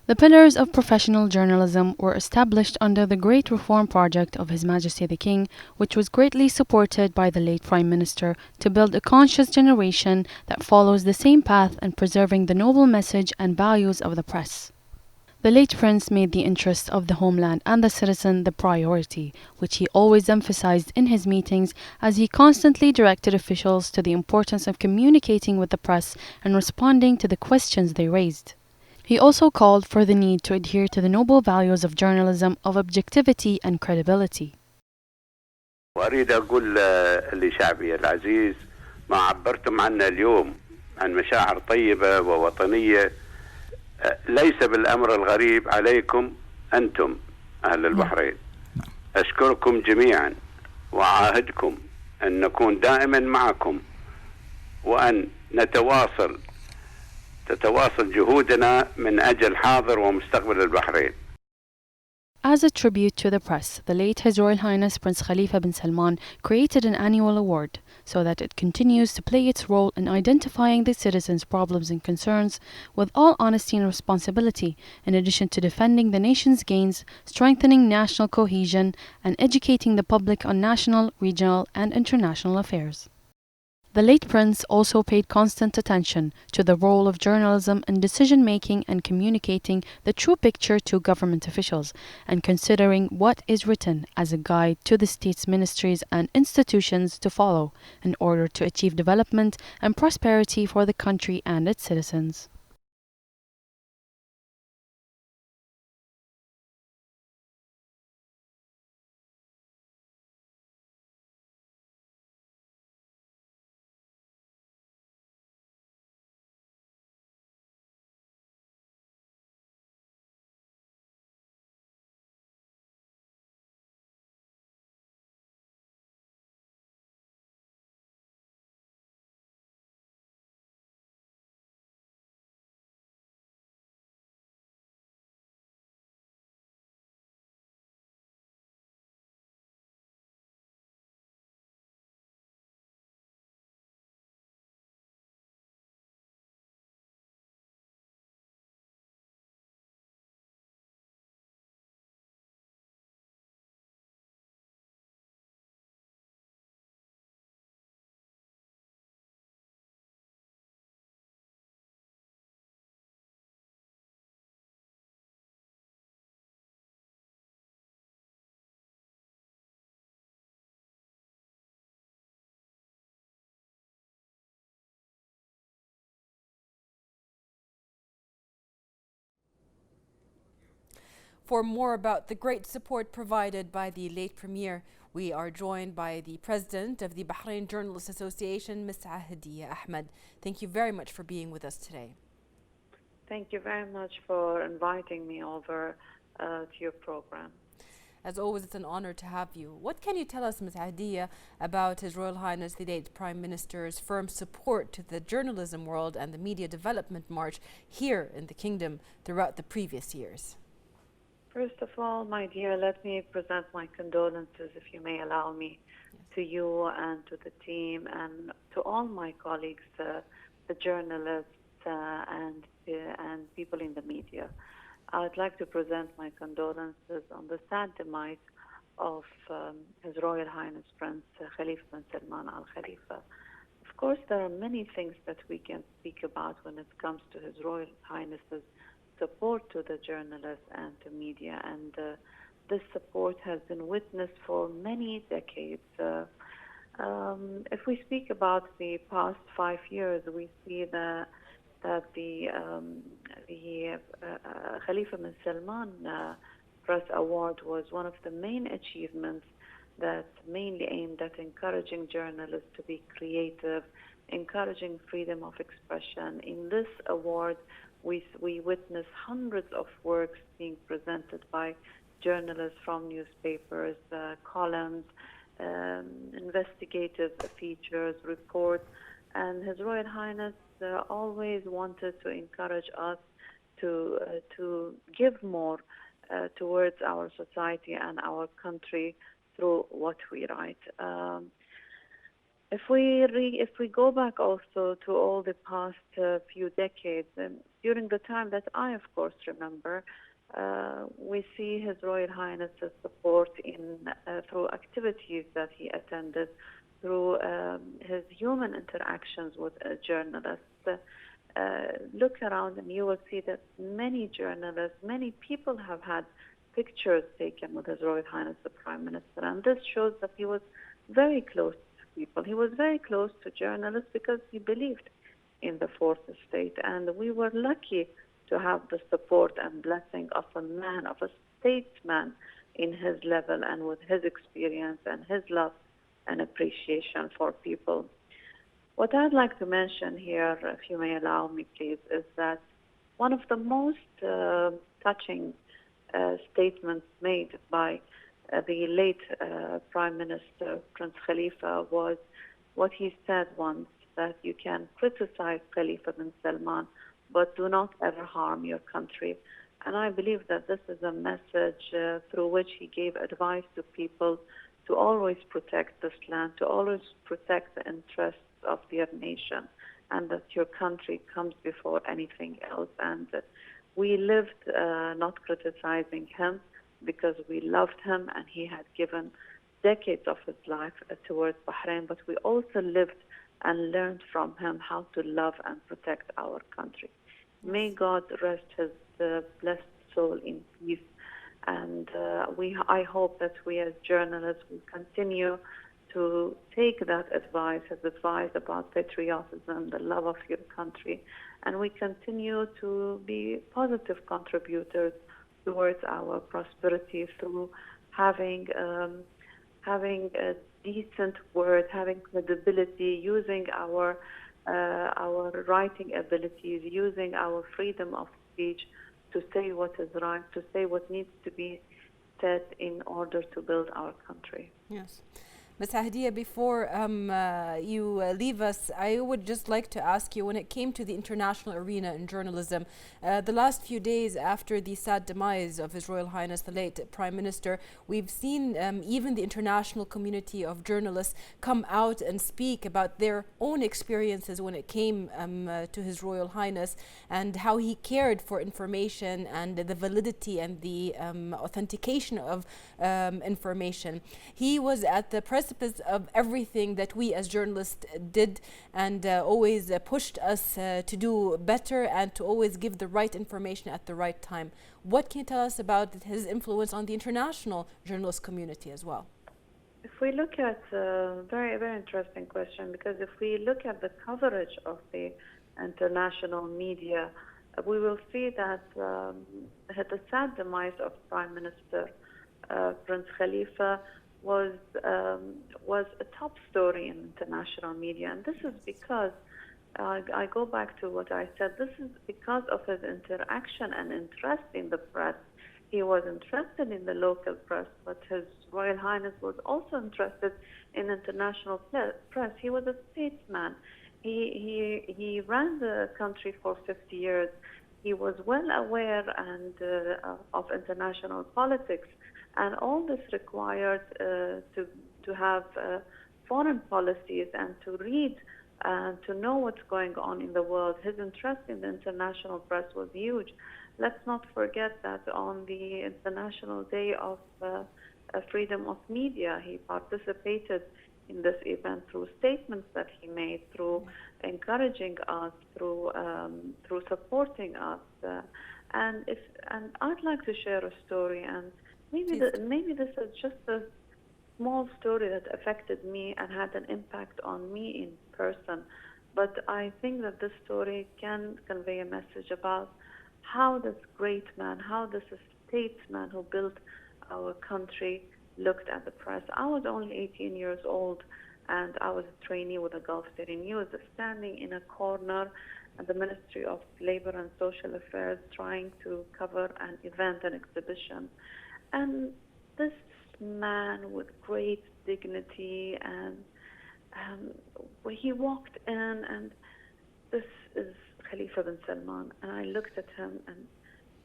E: The pillars of professional journalism were established under the Great Reform Project of His Majesty the King, which was greatly supported by the late Prime Minister to build a conscious generation that follows the same path and preserving the noble message and values of the press. The late Prince made the interests of the homeland and the citizen the priority, which he always emphasized in his meetings as he constantly directed officials to the importance of communicating with the press and responding to the questions they raised. He also called for the need to adhere to the noble values of journalism of objectivity and credibility.
C: وأريد أقول لشعبي العزيز ما عبرتم عنه اليوم عن مشاعر طيبة ووطنية ليس بالأمر الغريب عليكم أنتم أهل البحرين. أشكركم جميعا وأعاهدكم أن نكون دائما معكم وأن تتواصل جهودنا من أجل حاضر ومستقبل البحرين.
E: As a tribute to the press, the late His Royal Highness Prince Khalifa bin Salman created an annual award so that it continues to play its role in identifying the citizens' problems and concerns with all honesty and responsibility, in addition to defending the nation's gains, strengthening national cohesion, and educating the public on national, regional, and international affairs. The late Prince also paid constant attention to the role of journalism in decision-making and communicating the true picture to government officials, and considering what is written as a guide to the state's ministries and institutions to follow in order to achieve development and prosperity for the country and its citizens.
A: For more about the great support provided by the late Premier, We are joined by the president of the Bahrain Journalists Association, Ms. Hadiya Ahmed. Thank you very much for being with us today.
M: Thank you very much for inviting me over to your program.
A: As always, it's an honor to have you. What can you tell us, Ms. Hadiya, about His Royal Highness the late Prime Minister's firm support to the journalism world and the media development march here in the Kingdom throughout the previous years?
M: First of all, my dear, let me present my condolences, if you may allow me, to you and to the team and to all my colleagues, the journalists and people in the media. I'd like to present my condolences on the sad demise of His Royal Highness Prince Khalifa bin Salman Al Khalifa. Of course, there are many things that we can speak about when it comes to His Royal Highness's support to the journalists and to media, and this support has been witnessed for many decades. If we speak about the past 5 years, we see that the Khalifa bin Salman Press Award was one of the main achievements that mainly aimed at encouraging journalists to be creative, encouraging freedom of expression. In this award, we witnessed hundreds of works being presented by journalists from newspapers, columns, investigative features, reports, and His Royal Highness always wanted to encourage us to give more towards our society and our country through what we write. If we go back also to all the past few decades, during the time that I, of course, remember, we see His Royal Highness's support through activities that he attended, through his human interactions with journalists. Look around and you will see that many journalists, many people have had pictures taken with His Royal Highness the Prime Minister, and this shows that he was very close to people. He was very close to journalists because he believed in the fourth estate, and we were lucky to have the support and blessing of a man, of a statesman in his level and with his experience and his love and appreciation for people. What I'd like to mention here, if you may allow me, please, is that one of the most touching statements made by the late Prime Minister, Prince Khalifa, was what he said once, that you can criticize Khalifa bin Salman, but do not ever harm your country. And I believe that this is a message through which he gave advice to people to always protect this land, to always protect the interests of their nation, and that your country comes before anything else. And we lived not criticizing him because we loved him and he had given decades of his life towards Bahrain, but we also lived and learned from him how to love and protect our country. May God rest his blessed soul in peace. And I hope that we as journalists will continue to take that advice, his advice about patriotism, the love of your country, and we continue to be positive contributors towards our prosperity through having a decent word, having credibility, using our writing abilities, using our freedom of speech to say what is right, to say what needs to be said in order to build our country.
A: Yes. Ms. Hadiya, before you leave us, I would just like to ask you, when it came to the international arena in journalism, the last few days after the sad demise of His Royal Highness the late Prime Minister, we've seen even the international community of journalists come out and speak about their own experiences when it came to His Royal Highness and how he cared for information and the validity and the authentication of information. He was at the precipice of everything that we as journalists did, and always pushed us to do better and to always give the right information at the right time. What can you tell us about his influence on the international journalist community as well?
M: If we look at very, very interesting question, because if we look at the coverage of the international media, we will see that the sad demise of Prime Minister Prince Khalifa was a top story in international media, and this is because I go back to what I said. This is because of his interaction and interest in the press. He was interested in the local press, but His Royal Highness was also interested in international press. He was a statesman. He ran the country for 50 years. He was well aware of international politics, and all this required to have foreign policies and to read and to know what's going on in the world. His interest in the international press was huge. Let's not forget that on the International Day of Freedom of Media, he participated in this event through statements that he made, through encouraging us, through supporting us, and I'd like to share a story, and maybe this is just a small story that affected me and had an impact on me in person, but I think that this story can convey a message about how this great man, how this statesman who built our country looked at the press. I was only 18 years old, and I was a trainee with the Gulf City News, standing in a corner at the Ministry of Labor and Social Affairs trying to cover an event, an exhibition. And this man with great dignity, and he walked in, and this is Khalifa bin Salman, and I looked at him, and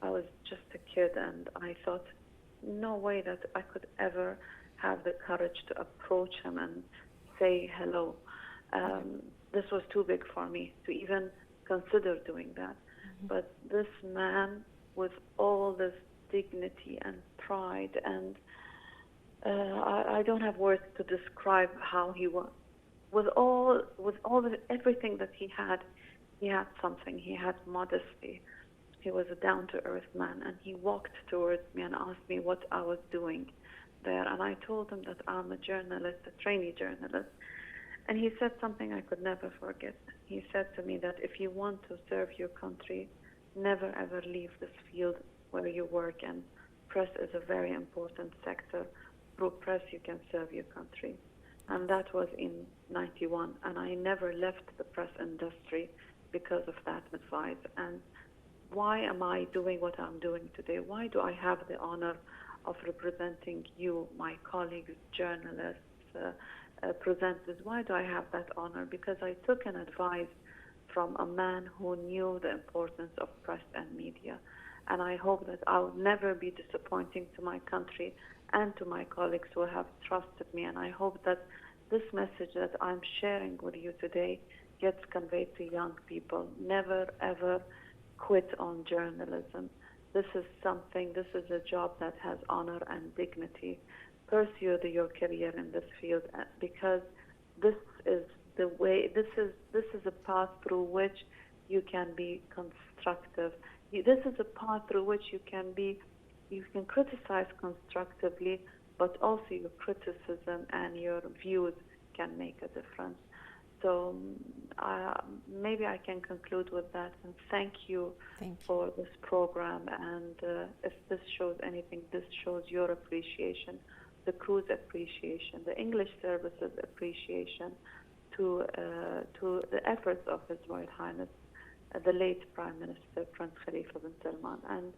M: I was just a kid, and I thought, no way that I could ever have the courage to approach him and say hello. This was too big for me to even consider doing that. But this man, with all this dignity and pride, and I don't have words to describe how he was. With everything that he had something. He had modesty. He was a down-to-earth man, and he walked towards me and asked me what I was doing there. And I told him that I'm a journalist, a trainee journalist. And he said something I could never forget. He said to me that if you want to serve your country, never ever leave this field where you work, and press is a very important sector. Through press you can serve your country. And that was in 91, and I never left the press industry because of that advice. And why am I doing what I'm doing today? Why do I have the honor of representing you, my colleagues, journalists, presenters? Why do I have that honor? Because I took an advice from a man who knew the importance of press and media. And I hope that I will never be disappointing to my country and to my colleagues who have trusted me. And I hope that this message that I'm sharing with you today gets conveyed to young people. Never, ever quit on journalism. This is a job that has honor and dignity. Pursue your career in this field, because this is the way, this is a path through which you can be constructive. This is a path through which you can criticize constructively, but also your criticism and your views can make a difference. So maybe I can conclude with that, and thank you for this program. And if this shows anything, this shows your appreciation, the crew's appreciation, the English services appreciation to the efforts of His Royal Highness, the late Prime Minister Prince Khalifa bin Salman. And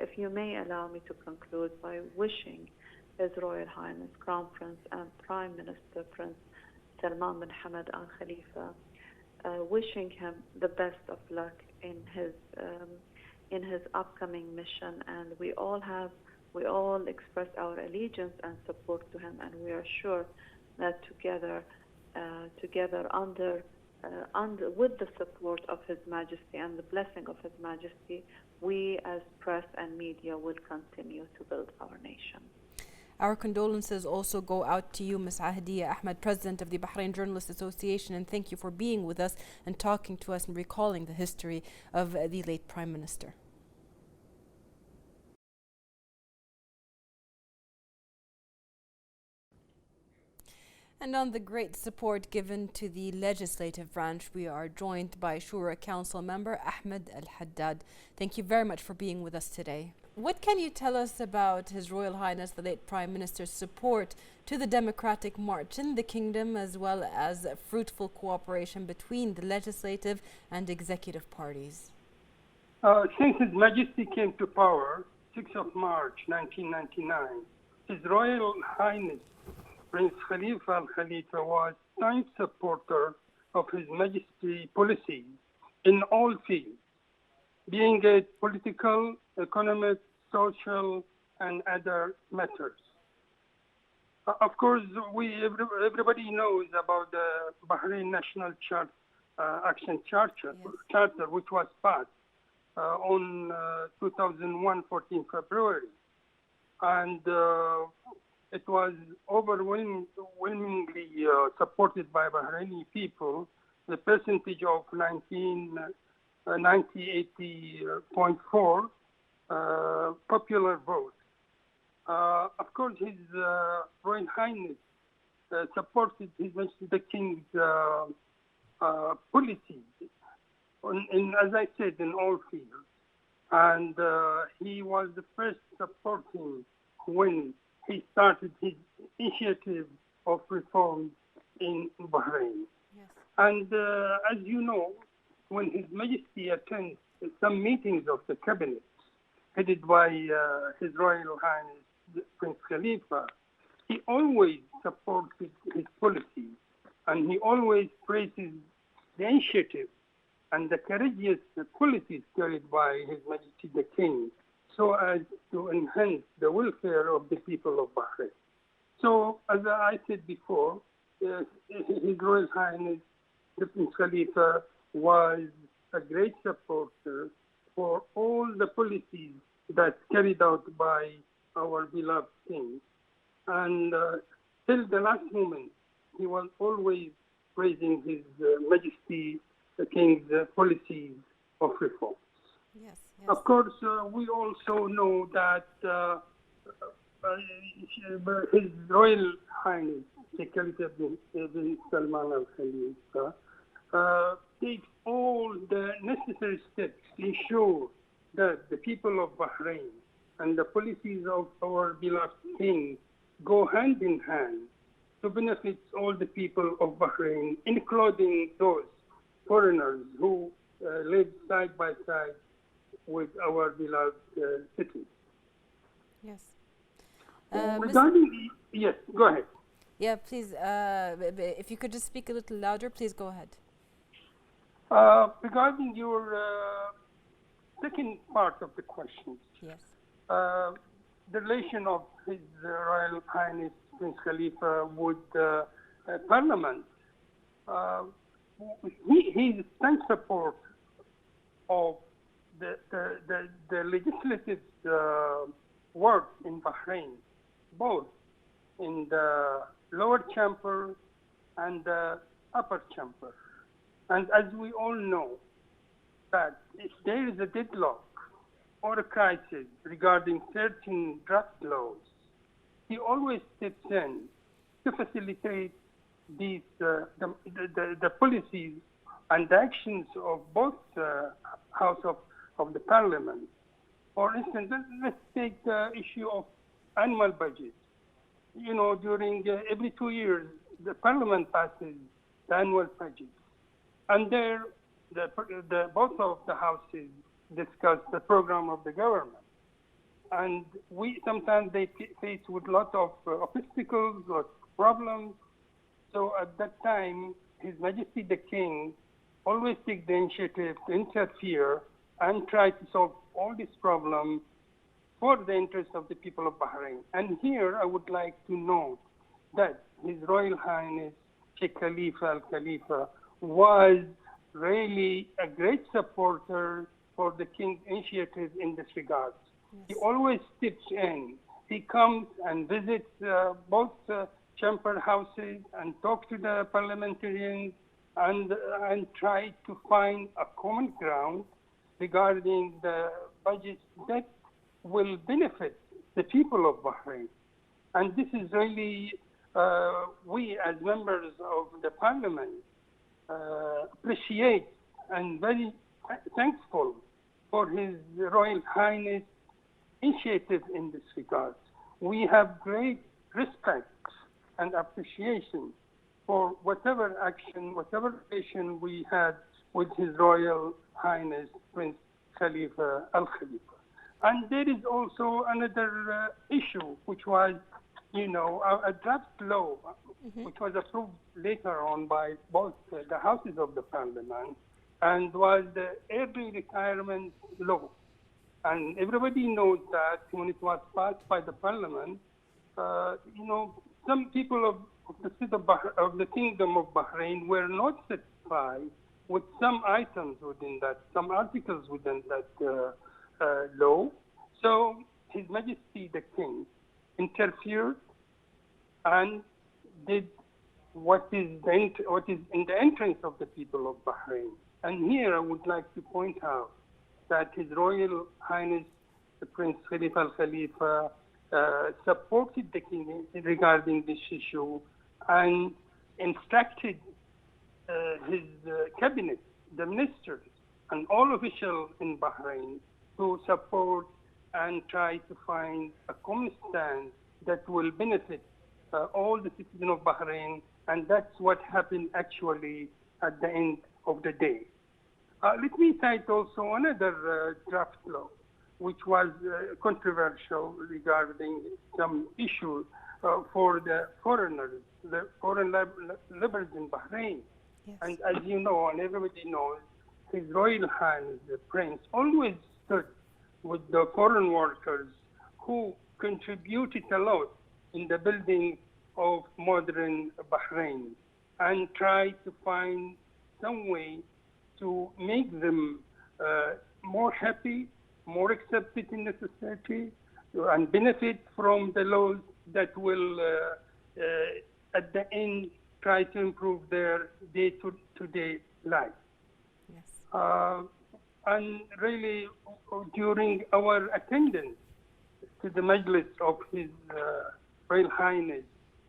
M: if you may allow me to conclude by wishing His Royal Highness Crown Prince and Prime Minister Prince Salman bin Hamad Al Khalifa, wishing him the best of luck in his upcoming mission, and we all express our allegiance and support to him, and we are sure that together with the support of His Majesty and the blessing of His Majesty, we as press and media will continue to build our nation.
A: Our condolences also go out to you, Ms. Ahdiya Ahmed, President of the Bahrain Journalists Association, and thank you for being with us and talking to us and recalling the history of the late Prime Minister. And on the great support given to the legislative branch, we are joined by Shura Council member Ahmed Al-Haddad. Thank you very much for being with us today. What can you tell us about His Royal Highness the late Prime Minister's support to the democratic march in the kingdom, as well as fruitful cooperation between the legislative and executive parties?
N: Since His Majesty came to power, 6th of March 1999, His Royal Highness Prince Khalifa Al-Khalifa was staunch supporter of His Majesty policies in all fields, being it political, economic, social, and other matters. Of course, everybody knows about the Bahrain National Action Charter, which was passed on 2001, 14 February. And it was overwhelmingly supported by Bahraini people. The percentage of 80.4 popular vote. Of course, His Royal Highness supported His Majesty the King's policies, as I said, in all fields. And he was the first supporting when he started his initiative of reform in Bahrain.
A: Yes.
N: And as you know, when His Majesty attends some meetings of the cabinet headed by His Royal Highness Prince Khalifa, he always supported his policy, and he always praises the initiative and the courageous policies carried by His Majesty the King, so as to enhance the welfare of the people of Bahrain. So, as I said before, His Royal Highness the Prince Khalifa was a great supporter for all the policies that carried out by our beloved King. And till the last moment, he was always praising His Majesty the King's policies of reform.
A: Yes, yes.
N: Of course, we also know that His Royal Highness Sheikh Khalifa bin Salman Al-Khalifa takes all the necessary steps to ensure that the people of Bahrain and the policies of our beloved King go hand in hand to benefit all the people of Bahrain, including those foreigners who live side by side with our beloved city.
A: Yes.
N: Yes, go ahead.
A: Yeah, please, if you could just speak a little louder, please go ahead.
N: Regarding your second part of the question,
A: yes,
N: the relation of His Royal Highness Prince Khalifa with Parliament, he is in support of the legislative work in Bahrain, both in the lower chamber and the upper chamber. And as we all know, that if there is a deadlock or a crisis regarding certain draft laws, he always steps in to facilitate these the policies and the actions of both House of the Parliament. For instance, let's take the issue of annual budget. You know, during every 2 years, the Parliament passes the annual budget. And there, both of the houses discuss the program of the government. And sometimes they face with lots of obstacles or problems. So at that time, His Majesty the King always takes the initiative to interfere and try to solve all these problems for the interest of the people of Bahrain. And here I would like to note that His Royal Highness Sheikh Khalifa Al-Khalifa was really a great supporter for the King's initiative in this regard. Yes. He always steps in. He comes and visits both chamber houses and talks to the parliamentarians and try to find a common ground regarding the budget that will benefit the people of Bahrain. And this is really, we as members of the parliament appreciate and very thankful for His Royal Highness initiative in this regard. We have great respect and appreciation for whatever action, whatever relation we had with His Royal Highness Prince Khalifa Al-Khalifa. And there is also another issue, which was, a draft law, which was approved later on by both the houses of the parliament, and was the early retirement law. And everybody knows that when it was passed by the parliament, some people of the state of the Kingdom of Bahrain were not satisfied with some items within that, some articles within that law. So His Majesty the King interfered and did what is in the interest of the people of Bahrain. And here I would like to point out that His Royal Highness the Prince Khalifa Al-Khalifa supported the king regarding this issue and instructed his cabinet, the ministers, and all officials in Bahrain to support and try to find a common stand that will benefit all the citizens of Bahrain, and that's what happened actually at the end of the day. Let me cite also another draft law, which was controversial regarding some issues for the foreigners, the foreign laborers in Bahrain. Yes. And as you know, and everybody knows, His Royal Highness the Prince always stood with the foreign workers who contributed a lot in the building of modern Bahrain and tried to find some way to make them more happy, more accepted in the society, and benefit from the laws that will, at the end, try to improve their day-to-day life. Yes. And really, during our attendance to the Majlis of His Royal Highness,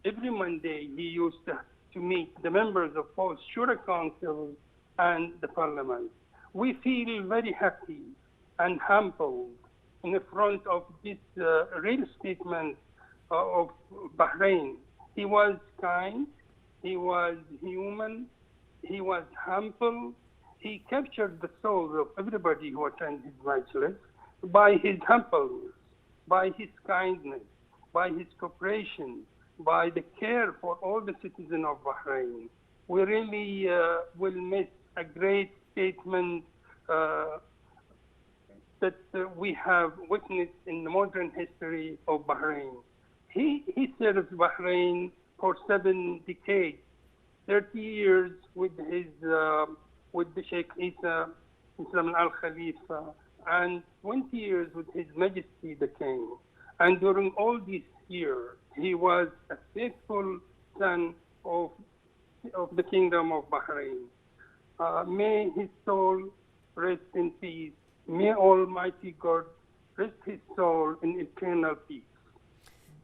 N: every Monday he used to meet the members of both Shura Council and the Parliament. We feel very happy and humbled in front of this real statement of Bahrain. He was kind, he was human, he was humble. He captured the souls of everybody who attended his Majlis by his humbleness, by his kindness, by his cooperation, by the care for all the citizens of Bahrain. We really will miss a great statement that we have witnessed in the modern history of Bahrain. He served Bahrain for 7 decades, 30 years with his with the Sheikh Isa Salman Al-Khalifa, and 20 years with His Majesty the King. And during all these years, he was a faithful son of the Kingdom of Bahrain. May his soul rest in peace. May Almighty God rest his soul in eternal peace.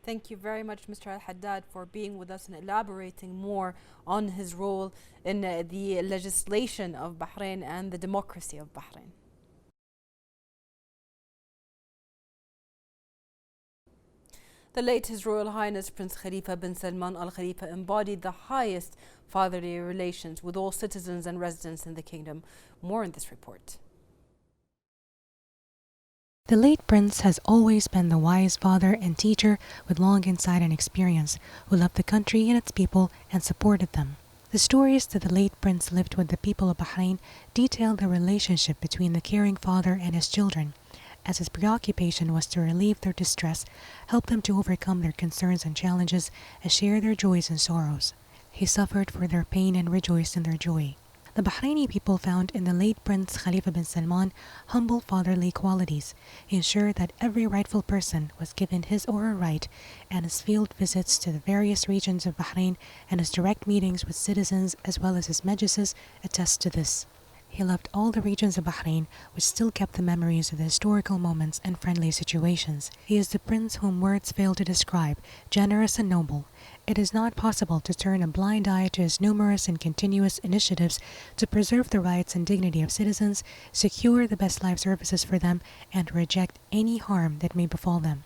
A: Thank you very much, Mr. Al-Haddad, for being with us and elaborating more on his role in the legislation of Bahrain and the democracy of Bahrain. The late His Royal Highness Prince Khalifa bin Salman Al Khalifa embodied the highest fatherly relations with all citizens and residents in the kingdom. More in this report.
B: The late prince has always been the wise father and teacher with long insight and experience, who loved the country and its people and supported them. The stories that the late prince lived with the people of Bahrain detail the relationship between the caring father and his children, as his preoccupation was to relieve their distress, help them to overcome their concerns and challenges, and share their joys and sorrows. He suffered for their pain and rejoiced in their joy. The Bahraini people found in the late Prince Khalifa bin Salman humble fatherly qualities. He ensured that every rightful person was given his or her right, and his field visits to the various regions of Bahrain and his direct meetings with citizens as well as his majlises attest to this. He loved all the regions of Bahrain, which still kept the memories of the historical moments and friendly situations. He is the prince whom words fail to describe, generous and noble. It is not possible to turn a blind eye to his numerous and continuous initiatives to preserve the rights and dignity of citizens, secure the best life services for them, and reject any harm that may befall them.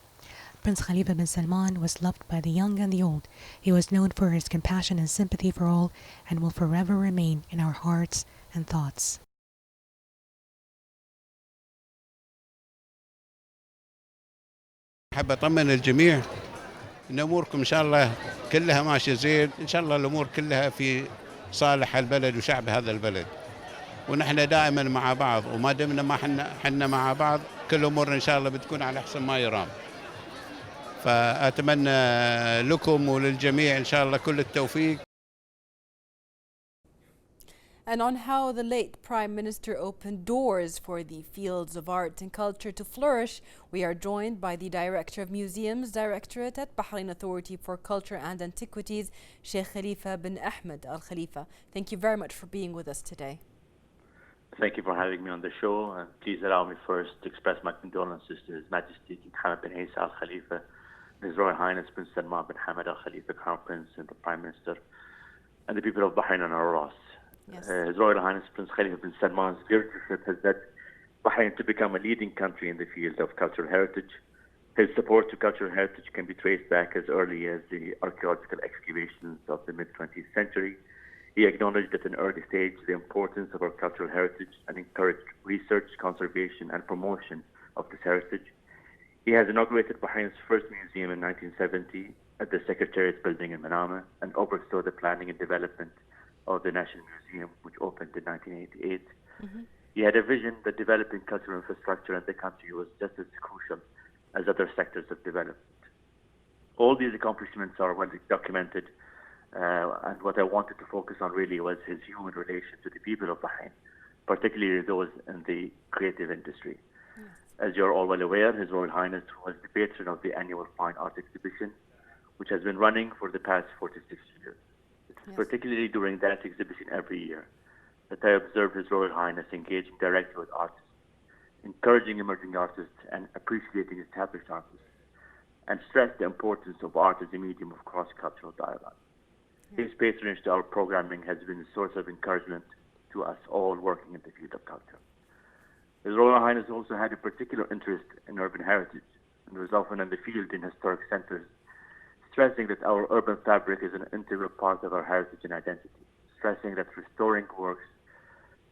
B: Prince Khalifa bin Salman was loved by the young and the old. He was known for his compassion and sympathy for all, and will forever remain in our hearts and thoughts.
C: أحب أطمن الجميع إن أموركم إن شاء الله كلها ماشية زين، إن شاء الله الأمور كلها في صالح البلد وشعب هذا البلد، ونحن دائما مع بعض، وما دمنا ما حنا مع بعض كل أمورنا إن شاء الله بتكون على أحسن ما يرام. فأتمنى لكم وللجميع إن شاء الله كل التوفيق.
A: And on how the late Prime Minister opened doors for the fields of art and culture to flourish, we are joined by the Director of Museums Directorate at Bahrain Authority for Culture and Antiquities, Sheikh Khalifa bin Ahmed Al Khalifa. Thank you very much for being with us today.
O: Thank you for having me on the show. And please allow me first to express my condolences to His Majesty King Hamad bin Isa Al Khalifa, His Royal Highness Prince Salman bin Hamad Al Khalifa, Crown Prince, and the Prime Minister, and the people of Bahrain and our loss.
A: Yes.
O: His Royal Highness Prince Khalifa bin Salman's leadership has led Bahrain to become a leading country in the field of cultural heritage. His support to cultural heritage can be traced back as early as the archaeological excavations of the mid-20th century. He acknowledged at an early stage the importance of our cultural heritage and encouraged research, conservation, and promotion of this heritage. He has inaugurated Bahrain's first museum in 1970 at the Secretariat building in Manama and oversaw the planning and development of the National Museum, which opened in 1988. He had a vision that developing cultural infrastructure in the country was just as crucial as other sectors of development. All these accomplishments are well documented, and what I wanted to focus on really was his human relation to the people of Bahrain, particularly those in the creative industry. As you're all well aware, His Royal Highness was the patron of the annual Fine Art Exhibition, which has been running for the past 46 years. Particularly during that exhibition every year, that I observed His Royal Highness engaging directly with artists, encouraging emerging artists and appreciating established artists, and stressed the importance of art as a medium of cross-cultural dialogue. His patronage to our programming has been a source of encouragement to us all working in the field of culture. His Royal Highness also had a particular interest in urban heritage and was often in the field in historic centers, stressing that our urban fabric is an integral part of our heritage and identity, stressing that restoring works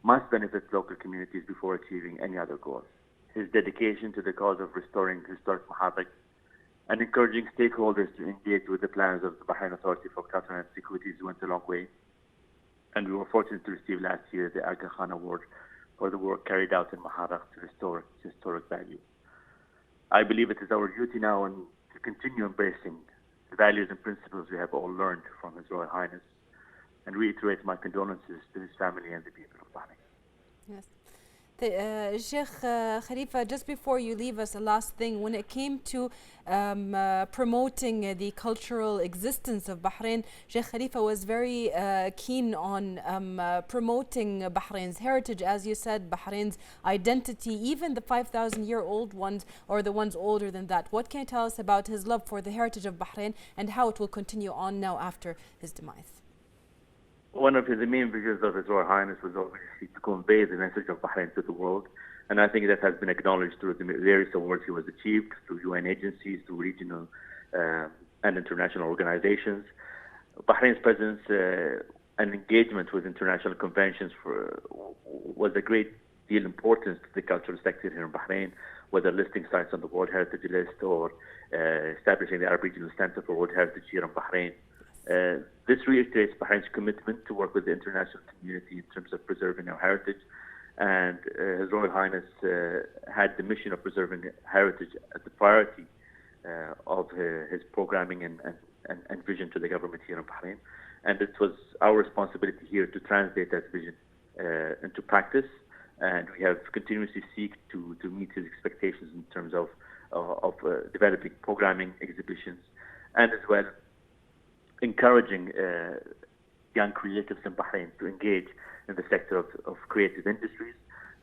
O: must benefit local communities before achieving any other goals. His dedication to the cause of restoring historic mahabit and encouraging stakeholders to engage with the plans of the Bahrain Authority for Culture and Antiquities went a long way, and we were fortunate to receive last year the Aga Khan Award for the work carried out in Maharaj to restore its historic value. I believe it is our duty now to continue embracing the values and principles we have all learned from His Royal Highness, and reiterate my condolences to his family and the people of Bahrain.
A: Yes. Sheikh Khalifa, just before you leave us, a last thing. When it came to promoting the cultural existence of Bahrain, Sheikh Khalifa was very keen on promoting Bahrain's heritage, as you said, Bahrain's identity, even the 5,000-year-old ones or the ones older than that. What can you tell us about his love for the heritage of Bahrain and how it will continue on now after his demise?
O: One of the main visions of His Royal Highness was obviously to convey the message of Bahrain to the world, and I think that has been acknowledged through the various awards he was achieved, through UN agencies, through regional and international organizations. Bahrain's presence and engagement with international conventions was a great deal importance to the cultural sector here in Bahrain, whether listing sites on the World Heritage List or establishing the Arab Regional Center for World Heritage here in Bahrain. This reiterates Bahrain's commitment to work with the international community in terms of preserving our heritage, and His Royal Highness had the mission of preserving heritage as the priority of his programming and vision to the government here in Bahrain. And it was our responsibility here to translate that vision into practice, and we have continuously seek to meet his expectations in terms of developing programming, exhibitions, and as well encouraging young creatives in Bahrain to engage in the sector of creative industries,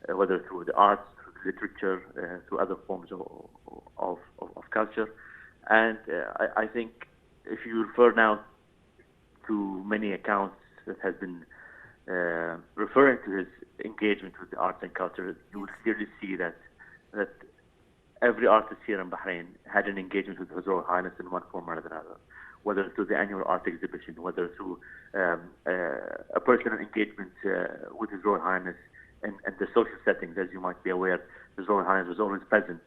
O: whether through the arts, through the literature, through other forms of culture. And I think if you refer now to many accounts that has been referring to his engagement with the arts and culture, you will clearly see that every artist here in Bahrain had an engagement with His Royal Highness in one form or another, whether through the annual art exhibition, whether through a personal engagement with His Royal Highness and the social settings. As you might be aware, His Royal Highness was always present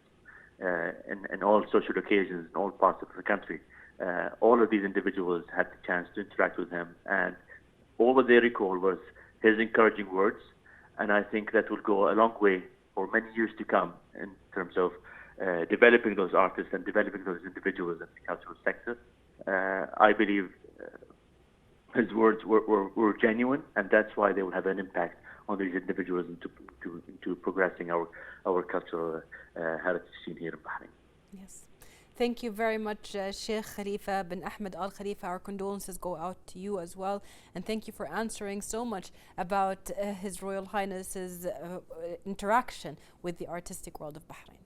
O: in all social occasions in all parts of the country. All of these individuals had the chance to interact with him, and all what they recall was his encouraging words, and I think that will go a long way for many years to come in terms of developing those artists and developing those individuals in the cultural sector. I believe his words were genuine, and that's why they will have an impact on these individuals into progressing our cultural heritage scene here in Bahrain.
A: Yes. Thank you very much, Sheikh Khalifa bin Ahmed Al Khalifa. Our condolences go out to you as well. And thank you for answering so much about His Royal Highness's interaction with the artistic world of Bahrain.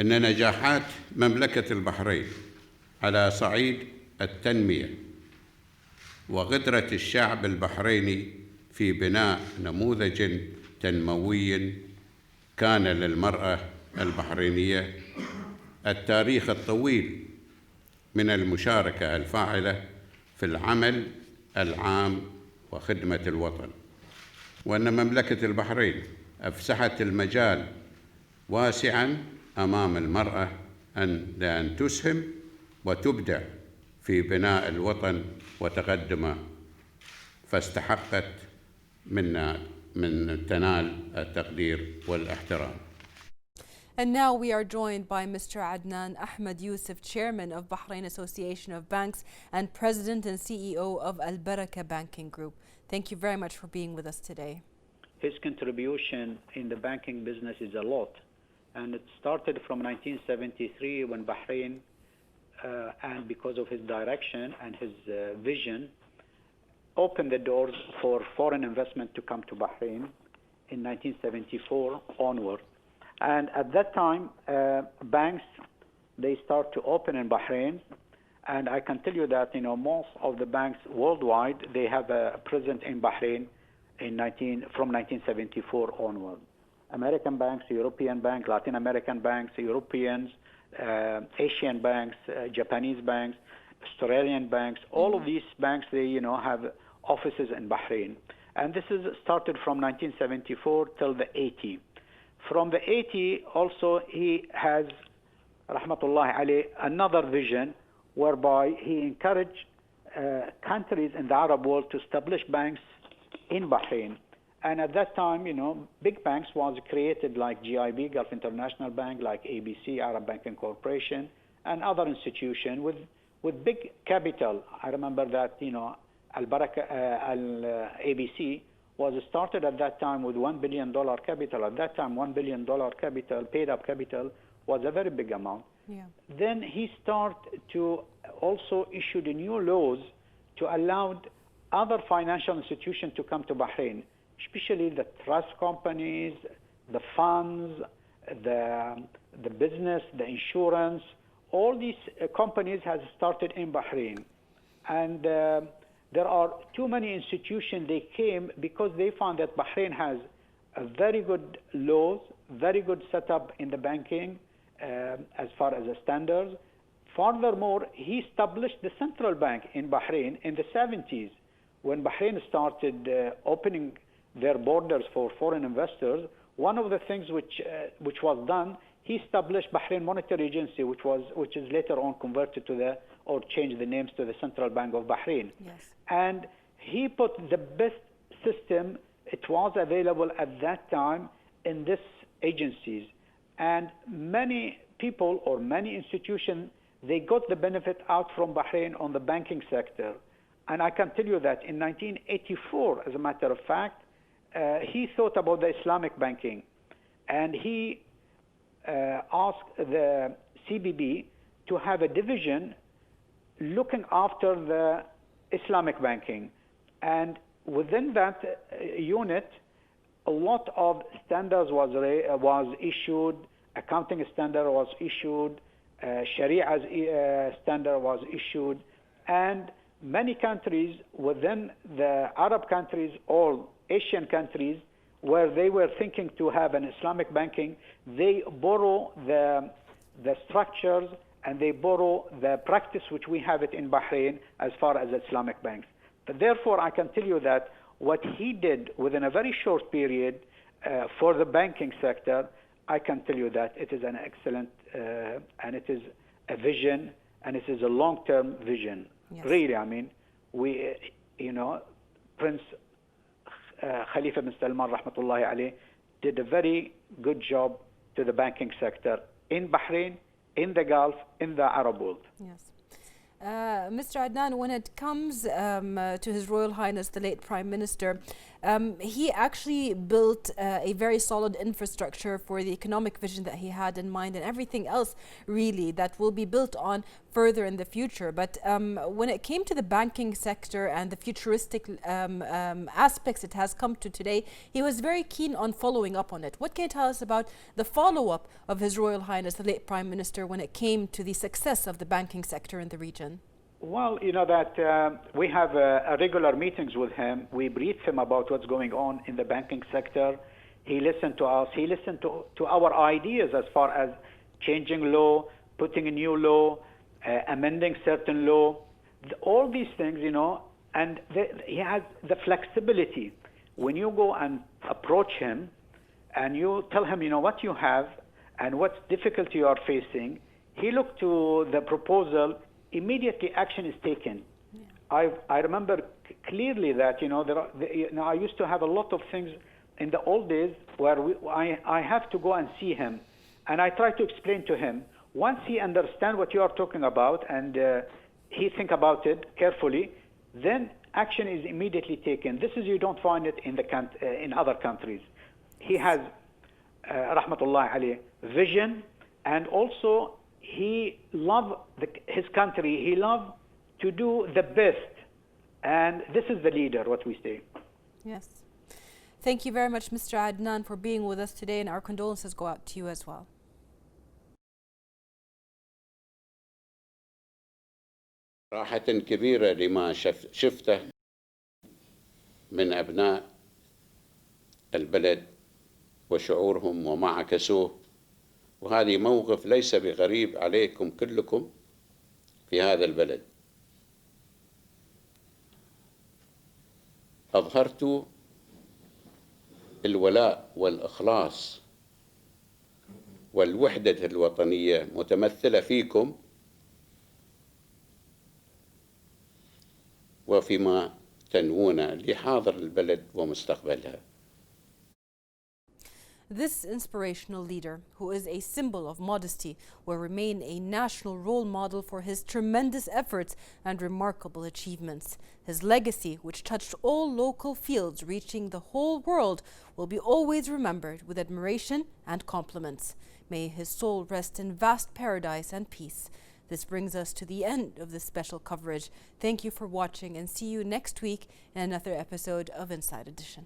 C: أن نجاحات مملكة البحرين على صعيد التنمية وقدرة الشعب البحريني في بناء نموذج تنموي كان للمرأة البحرينية التاريخ الطويل من المشاركة الفاعلة في العمل العام وخدمة الوطن، وأن مملكة البحرين أفسحت المجال واسعاً أمام المرأة أن تسهم وتبدع في بناء الوطن وتقدمه، فاستحقت من تنال التقدير والاحترام.
A: And now we are joined by Mr. Adnan Ahmed Youssef, Chairman of Bahrain Association of Banks and President and CEO of Al-Baraka Banking Group. Thank you very much for being with us today.
P: His contribution in the banking business is a lot. And it started from 1973 when Bahrain, and because of his direction and his vision, opened the doors for foreign investment to come to Bahrain in 1974 onward. And at that time, banks, they start to open in Bahrain. And I can tell you that, most of the banks worldwide, they have a presence in Bahrain from 1974 onward. American banks, European banks, Latin American banks, Europeans, Asian banks, Japanese banks, Australian banks, all of these banks, they, have offices in Bahrain. And this is started from 1974 till the 80. From the 80, also, he has, rahmatullahi alayh, another vision whereby he encouraged countries in the Arab world to establish banks in Bahrain. And at that time, big banks was created like GIB, Gulf International Bank, like ABC, Arab Banking Corporation, and other institutions with big capital. I remember that, Al-Baraka, ABC was started at that time with $1 billion capital. At that time, $1 billion capital, paid up capital, was a very big amount.
A: Yeah.
P: Then he started to also issue the new laws to allow other financial institutions to come to Bahrain, especially the trust companies, the funds, the business, the insurance. All these companies have started in Bahrain. And there are too many institutions. They came because they found that Bahrain has a very good laws, very good setup in the banking as far as the standards. Furthermore, he established the central bank in Bahrain in the 70s. When Bahrain started opening their borders for foreign investors, one of the things which was done, he established Bahrain Monetary Agency, which is later on converted to or changed the names to the Central Bank of Bahrain.
A: Yes.
P: And he put the best system it was available at that time in these agencies. And many people or many institutions, they got the benefit out from Bahrain on the banking sector. And I can tell you that in 1984, as a matter of fact, he thought about the Islamic banking. And he asked the CBB to have a division looking after the Islamic banking. And within that unit, a lot of standards was issued, accounting standard was issued, Sharia standard was issued, and many countries within the Arab countries, all Asian countries, where they were thinking to have an Islamic banking, they borrow the structures and they borrow the practice which we have it in Bahrain as far as Islamic banks. But therefore, I can tell you that what he did within a very short period for the banking sector, I can tell you that it is an excellent and it is a vision and it is a long-term vision.
A: Yes.
P: Really, I mean, we, Prince Khalifa bin Salman, rahmatullahi alayh, did a very good job to the banking sector in Bahrain, in the Gulf, in the Arab world.
A: Yes. Mr. Adnan, when it comes to His Royal Highness, the late Prime Minister, he actually built a very solid infrastructure for the economic vision that he had in mind, and everything else really that will be built on further in the future. But when it came to the banking sector and the futuristic aspects it has come to today, he was very keen on following up on it. What can you tell us about the follow-up of His Royal Highness, the late Prime Minister, when it came to the success of the banking sector in the region?
P: Well, you know that we have regular meetings with him. We brief him about what's going on in the banking sector. He listened to us. He listened to our ideas as far as changing law, putting a new law, amending certain law, all these things, you know, and he has the flexibility. When you go and approach him and you tell him, you know, what you have and what difficulty you are facing, he looked to the proposal. Immediately action is taken. Yeah. I remember clearly that, you know, I used to have a lot of things in the old days where I have to go and see him, and I try to explain to him. Once he understands what you are talking about and he think about it carefully, then action is immediately taken. This is, you don't find it in other countries. He has, rahmatullah alayh, vision, and also he loved his country. He loved to do the best. And this is the leader, what we say.
A: Yes. Thank you very much, Mr. Adnan, for being with us today, and our condolences go out to you as well.
C: راحة كبيرة لما شفته من أبناء البلد وشعورهم وما عكسوه، وهذه موقف ليس بغريب عليكم كلكم في هذا البلد. أظهرت الولاء والإخلاص والوحدة الوطنية متمثلة فيكم وفيما تنوون لحاضر البلد ومستقبلها.
A: This inspirational leader, who is a symbol of modesty, will remain a national role model for his tremendous efforts and remarkable achievements. His legacy, which touched all local fields reaching the whole world, will be always remembered with admiration and compliments. May his soul rest in vast paradise and peace. This brings us to the end of this special coverage. Thank you for watching, and see you next week in another episode of Inside Edition.